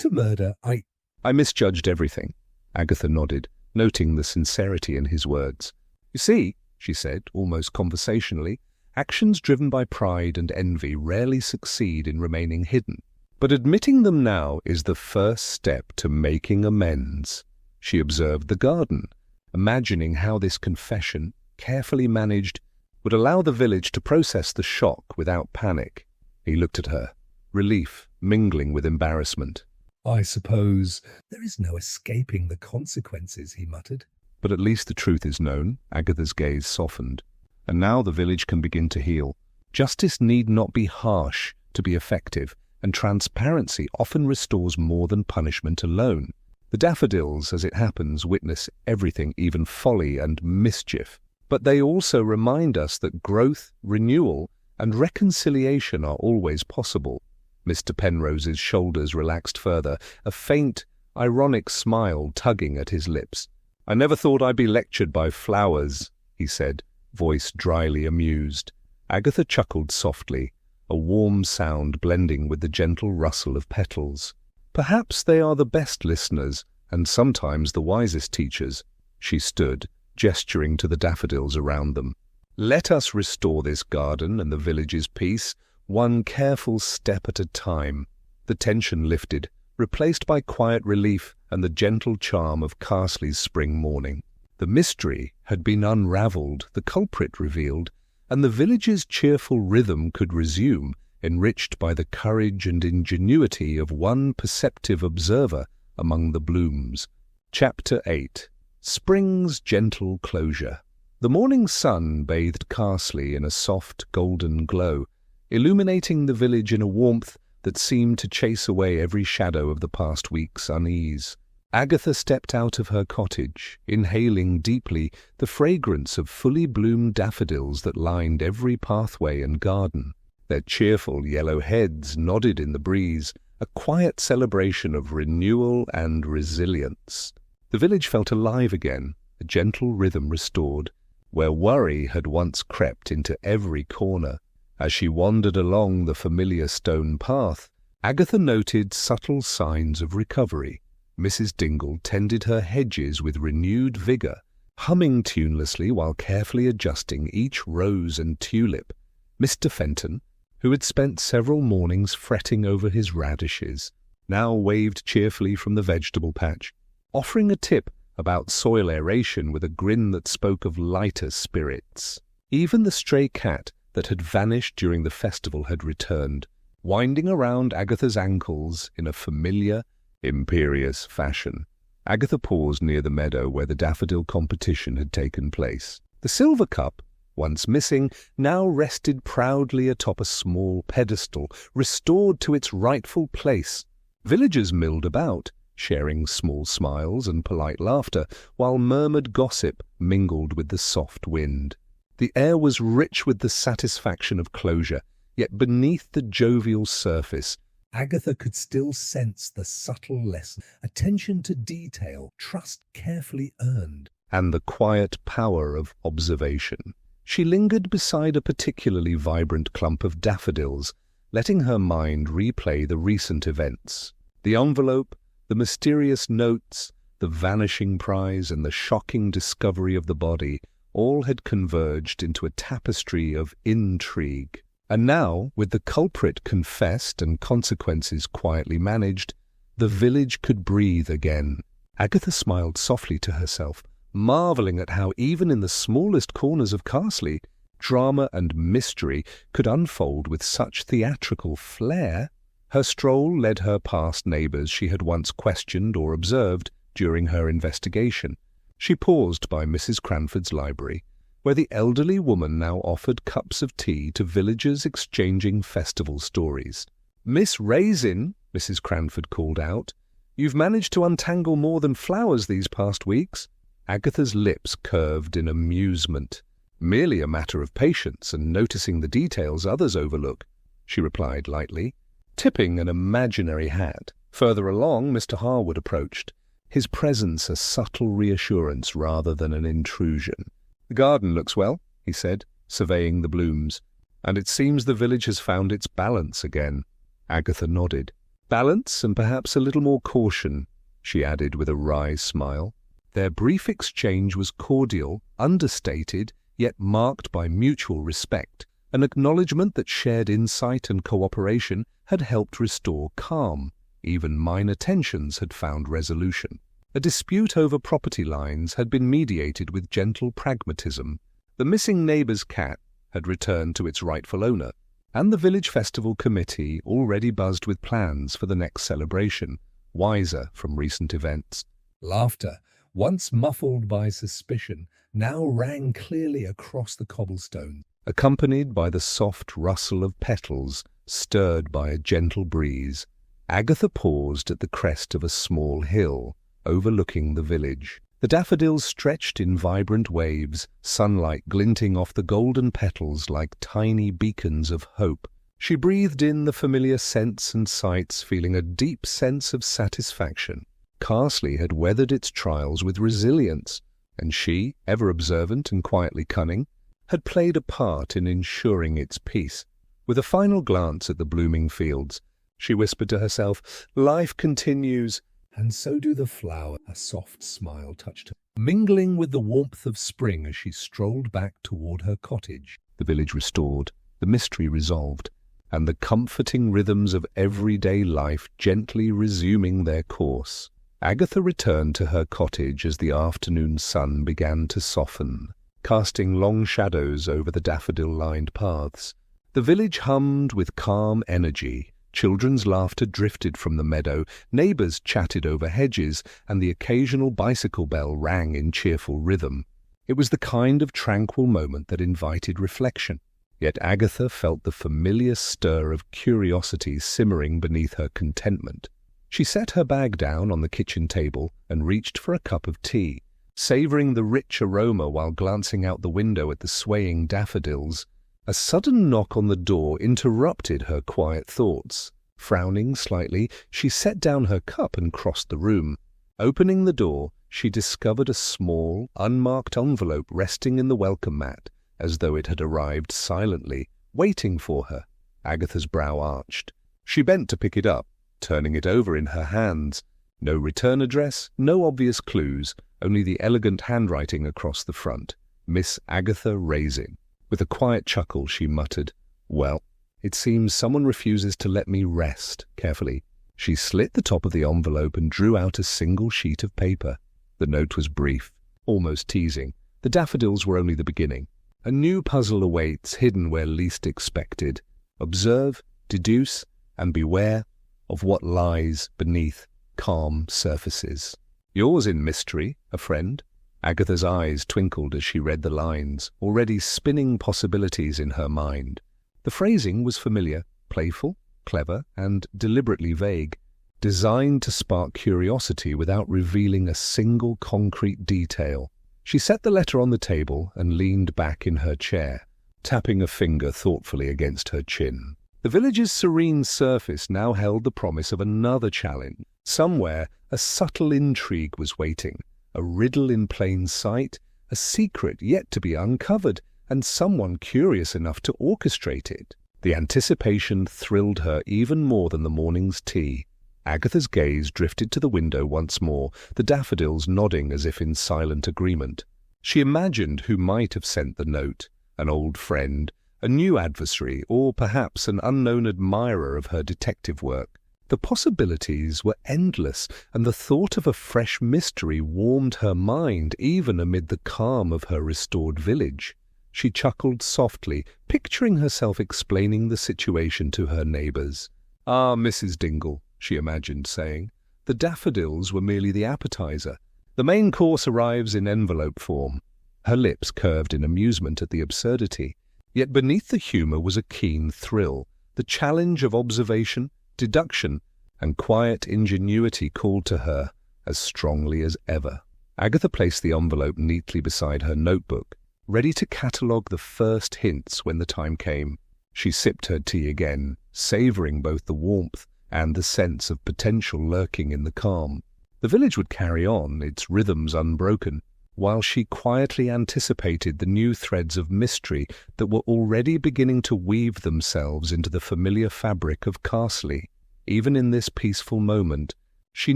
murder. I misjudged everything. Agatha nodded, noting the sincerity in his words. You see, she said, almost conversationally, actions driven by pride and envy rarely succeed in remaining hidden. But admitting them now is the first step to making amends. She observed the garden, imagining how this confession, carefully managed, would allow the village to process the shock without panic. He looked at her, relief mingling with embarrassment. I suppose there is no escaping the consequences, he muttered. But at least the truth is known. Agatha's gaze softened. And now the village can begin to heal. Justice need not be harsh to be effective, and transparency often restores more than punishment alone. The daffodils, as it happens, witness everything, even folly and mischief. But they also remind us that growth, renewal, and reconciliation are always possible. Mr. Penrose's shoulders relaxed further, a faint, ironic smile tugging at his lips. I never thought I'd be lectured by flowers, he said, voice dryly amused. Agatha chuckled softly, a warm sound blending with the gentle rustle of petals. Perhaps they are the best listeners, and sometimes the wisest teachers. She stood, gesturing to the daffodils around them. Let us restore this garden and the village's peace, one careful step at a time. The tension lifted, replaced by quiet relief and the gentle charm of Carsley's spring morning. The mystery had been unravelled, the culprit revealed, and the village's cheerful rhythm could resume, enriched by the courage and ingenuity of one perceptive observer among the blooms. Chapter 8. Spring's Gentle Closure. The morning sun bathed Carsely in a soft golden glow, illuminating the village in a warmth that seemed to chase away every shadow of the past week's unease. Agatha stepped out of her cottage, inhaling deeply the fragrance of fully bloomed daffodils that lined every pathway and garden. Their cheerful yellow heads nodded in the breeze, a quiet celebration of renewal and resilience. The village felt alive again, a gentle rhythm restored, where worry had once crept into every corner. As she wandered along the familiar stone path, Agatha noted subtle signs of recovery. Mrs. Dingle tended her hedges with renewed vigour, humming tunelessly while carefully adjusting each rose and tulip. Mr. Fenton, who had spent several mornings fretting over his radishes, now waved cheerfully from the vegetable patch, offering a tip about soil aeration with a grin that spoke of lighter spirits. Even the stray cat that had vanished during the festival had returned, winding around Agatha's ankles in a familiar, imperious fashion. Agatha paused near the meadow where the daffodil competition had taken place. The silver cup, once missing, now rested proudly atop a small pedestal, restored to its rightful place. Villagers milled about, sharing small smiles and polite laughter, while murmured gossip mingled with the soft wind. The air was rich with the satisfaction of closure, yet beneath the jovial surface, Agatha could still sense the subtle lesson, attention to detail, trust carefully earned, and the quiet power of observation. She lingered beside a particularly vibrant clump of daffodils, letting her mind replay the recent events. The envelope, the mysterious notes, the vanishing prize, and the shocking discovery of the body all had converged into a tapestry of intrigue. And now, with the culprit confessed and consequences quietly managed, the village could breathe again. Agatha smiled softly to herself, marvelling at how even in the smallest corners of Carsely, drama and mystery could unfold with such theatrical flair. Her stroll led her past neighbours she had once questioned or observed during her investigation. She paused by Mrs. Cranford's library, where the elderly woman now offered cups of tea to villagers exchanging festival stories. "Miss Raisin," Mrs. Cranford called out, "you've managed to untangle more than flowers these past weeks." Agatha's lips curved in amusement. "Merely a matter of patience and noticing the details others overlook," she replied lightly, tipping an imaginary hat. Further along, Mr. Harwood approached, his presence a subtle reassurance rather than an intrusion. "The garden looks well," he said, surveying the blooms, "and it seems the village has found its balance again." Agatha nodded. "Balance and perhaps a little more caution," she added with a wry smile. Their brief exchange was cordial, understated, yet marked by mutual respect, an acknowledgement that shared insight and cooperation had helped restore calm. Even minor tensions had found resolution. A dispute over property lines had been mediated with gentle pragmatism. The missing neighbour's cat had returned to its rightful owner, and the village festival committee already buzzed with plans for the next celebration, wiser from recent events. Laughter, once muffled by suspicion, now rang clearly across the cobblestone, accompanied by the soft rustle of petals stirred by a gentle breeze. Agatha paused at the crest of a small hill, overlooking the village. The daffodils stretched in vibrant waves, sunlight glinting off the golden petals like tiny beacons of hope. She breathed in the familiar scents and sights, feeling a deep sense of satisfaction. Carsely had weathered its trials with resilience, and she, ever observant and quietly cunning, had played a part in ensuring its peace. With a final glance at the blooming fields, she whispered to herself, "Life continues." And so do the flowers. A soft smile touched her, mingling with the warmth of spring as she strolled back toward her cottage. The village restored, the mystery resolved, and the comforting rhythms of everyday life gently resuming their course. Agatha returned to her cottage as the afternoon sun began to soften, casting long shadows over the daffodil-lined paths. The village hummed with calm energy. Children's laughter drifted from the meadow, neighbours chatted over hedges, and the occasional bicycle bell rang in cheerful rhythm. It was the kind of tranquil moment that invited reflection. Yet Agatha felt the familiar stir of curiosity simmering beneath her contentment. She set her bag down on the kitchen table and reached for a cup of tea, savouring the rich aroma while glancing out the window at the swaying daffodils. A sudden knock on the door interrupted her quiet thoughts. Frowning slightly, she set down her cup and crossed the room. Opening the door, she discovered a small, unmarked envelope resting in the welcome mat, as though it had arrived silently, waiting for her. Agatha's brow arched. She bent to pick it up, turning it over in her hands. No return address, no obvious clues, only the elegant handwriting across the front. Miss Agatha Raisin. With a quiet chuckle, she muttered, "Well, it seems someone refuses to let me rest." Carefully, she slit the top of the envelope and drew out a single sheet of paper. The note was brief, almost teasing. The daffodils were only the beginning. A new puzzle awaits, hidden where least expected. Observe, deduce, and beware of what lies beneath calm surfaces. Yours in mystery, a friend, Agatha's eyes twinkled as she read the lines, already spinning possibilities in her mind. The phrasing was familiar, playful, clever, and deliberately vague, designed to spark curiosity without revealing a single concrete detail. She set the letter on the table and leaned back in her chair, tapping a finger thoughtfully against her chin. The village's serene surface now held the promise of another challenge. Somewhere, a subtle intrigue was waiting, a riddle in plain sight, a secret yet to be uncovered, and someone curious enough to orchestrate it. The anticipation thrilled her even more than the morning's tea. Agatha's gaze drifted to the window once more, the daffodils nodding as if in silent agreement. She imagined who might have sent the note, an old friend, a new adversary, or perhaps an unknown admirer of her detective work. The possibilities were endless, and the thought of a fresh mystery warmed her mind even amid the calm of her restored village. She chuckled softly, picturing herself explaining the situation to her neighbours. "Ah, Mrs. Dingle," she imagined saying, "the daffodils were merely the appetizer. The main course arrives in envelope form." Her lips curved in amusement at the absurdity. Yet beneath the humour was a keen thrill. The challenge of observation, deduction, and quiet ingenuity called to her as strongly as ever. Agatha placed the envelope neatly beside her notebook, ready to catalogue the first hints when the time came. She sipped her tea again, savouring both the warmth and the sense of potential lurking in the calm. The village would carry on, its rhythms unbroken, while she quietly anticipated the new threads of mystery that were already beginning to weave themselves into the familiar fabric of Carsely. Even in this peaceful moment, she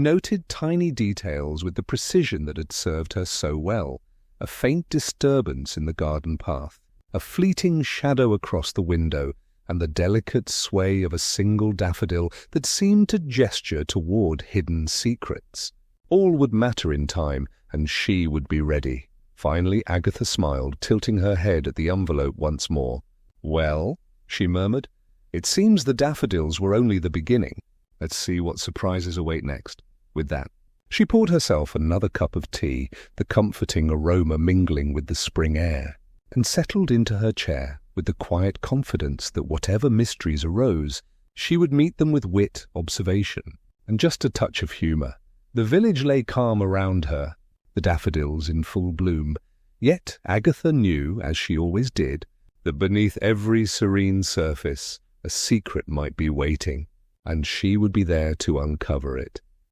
noted tiny details with the precision that had served her so well. A faint disturbance in the garden path, a fleeting shadow across the window, and the delicate sway of a single daffodil that seemed to gesture toward hidden secrets. All would matter in time, and she would be ready. Finally, Agatha smiled, tilting her head at the envelope once more. "Well," she murmured, "it seems the daffodils were only the beginning. Let's see what surprises await next." With that, she poured herself another cup of tea, the comforting aroma mingling with the spring air, and settled into her chair with the quiet confidence that whatever mysteries arose, she would meet them with wit, observation, and just a touch of humour. The village lay calm around her, the daffodils in full bloom, yet Agatha knew, as she always did, that beneath every serene surface a secret might be waiting, and she would be there to uncover it.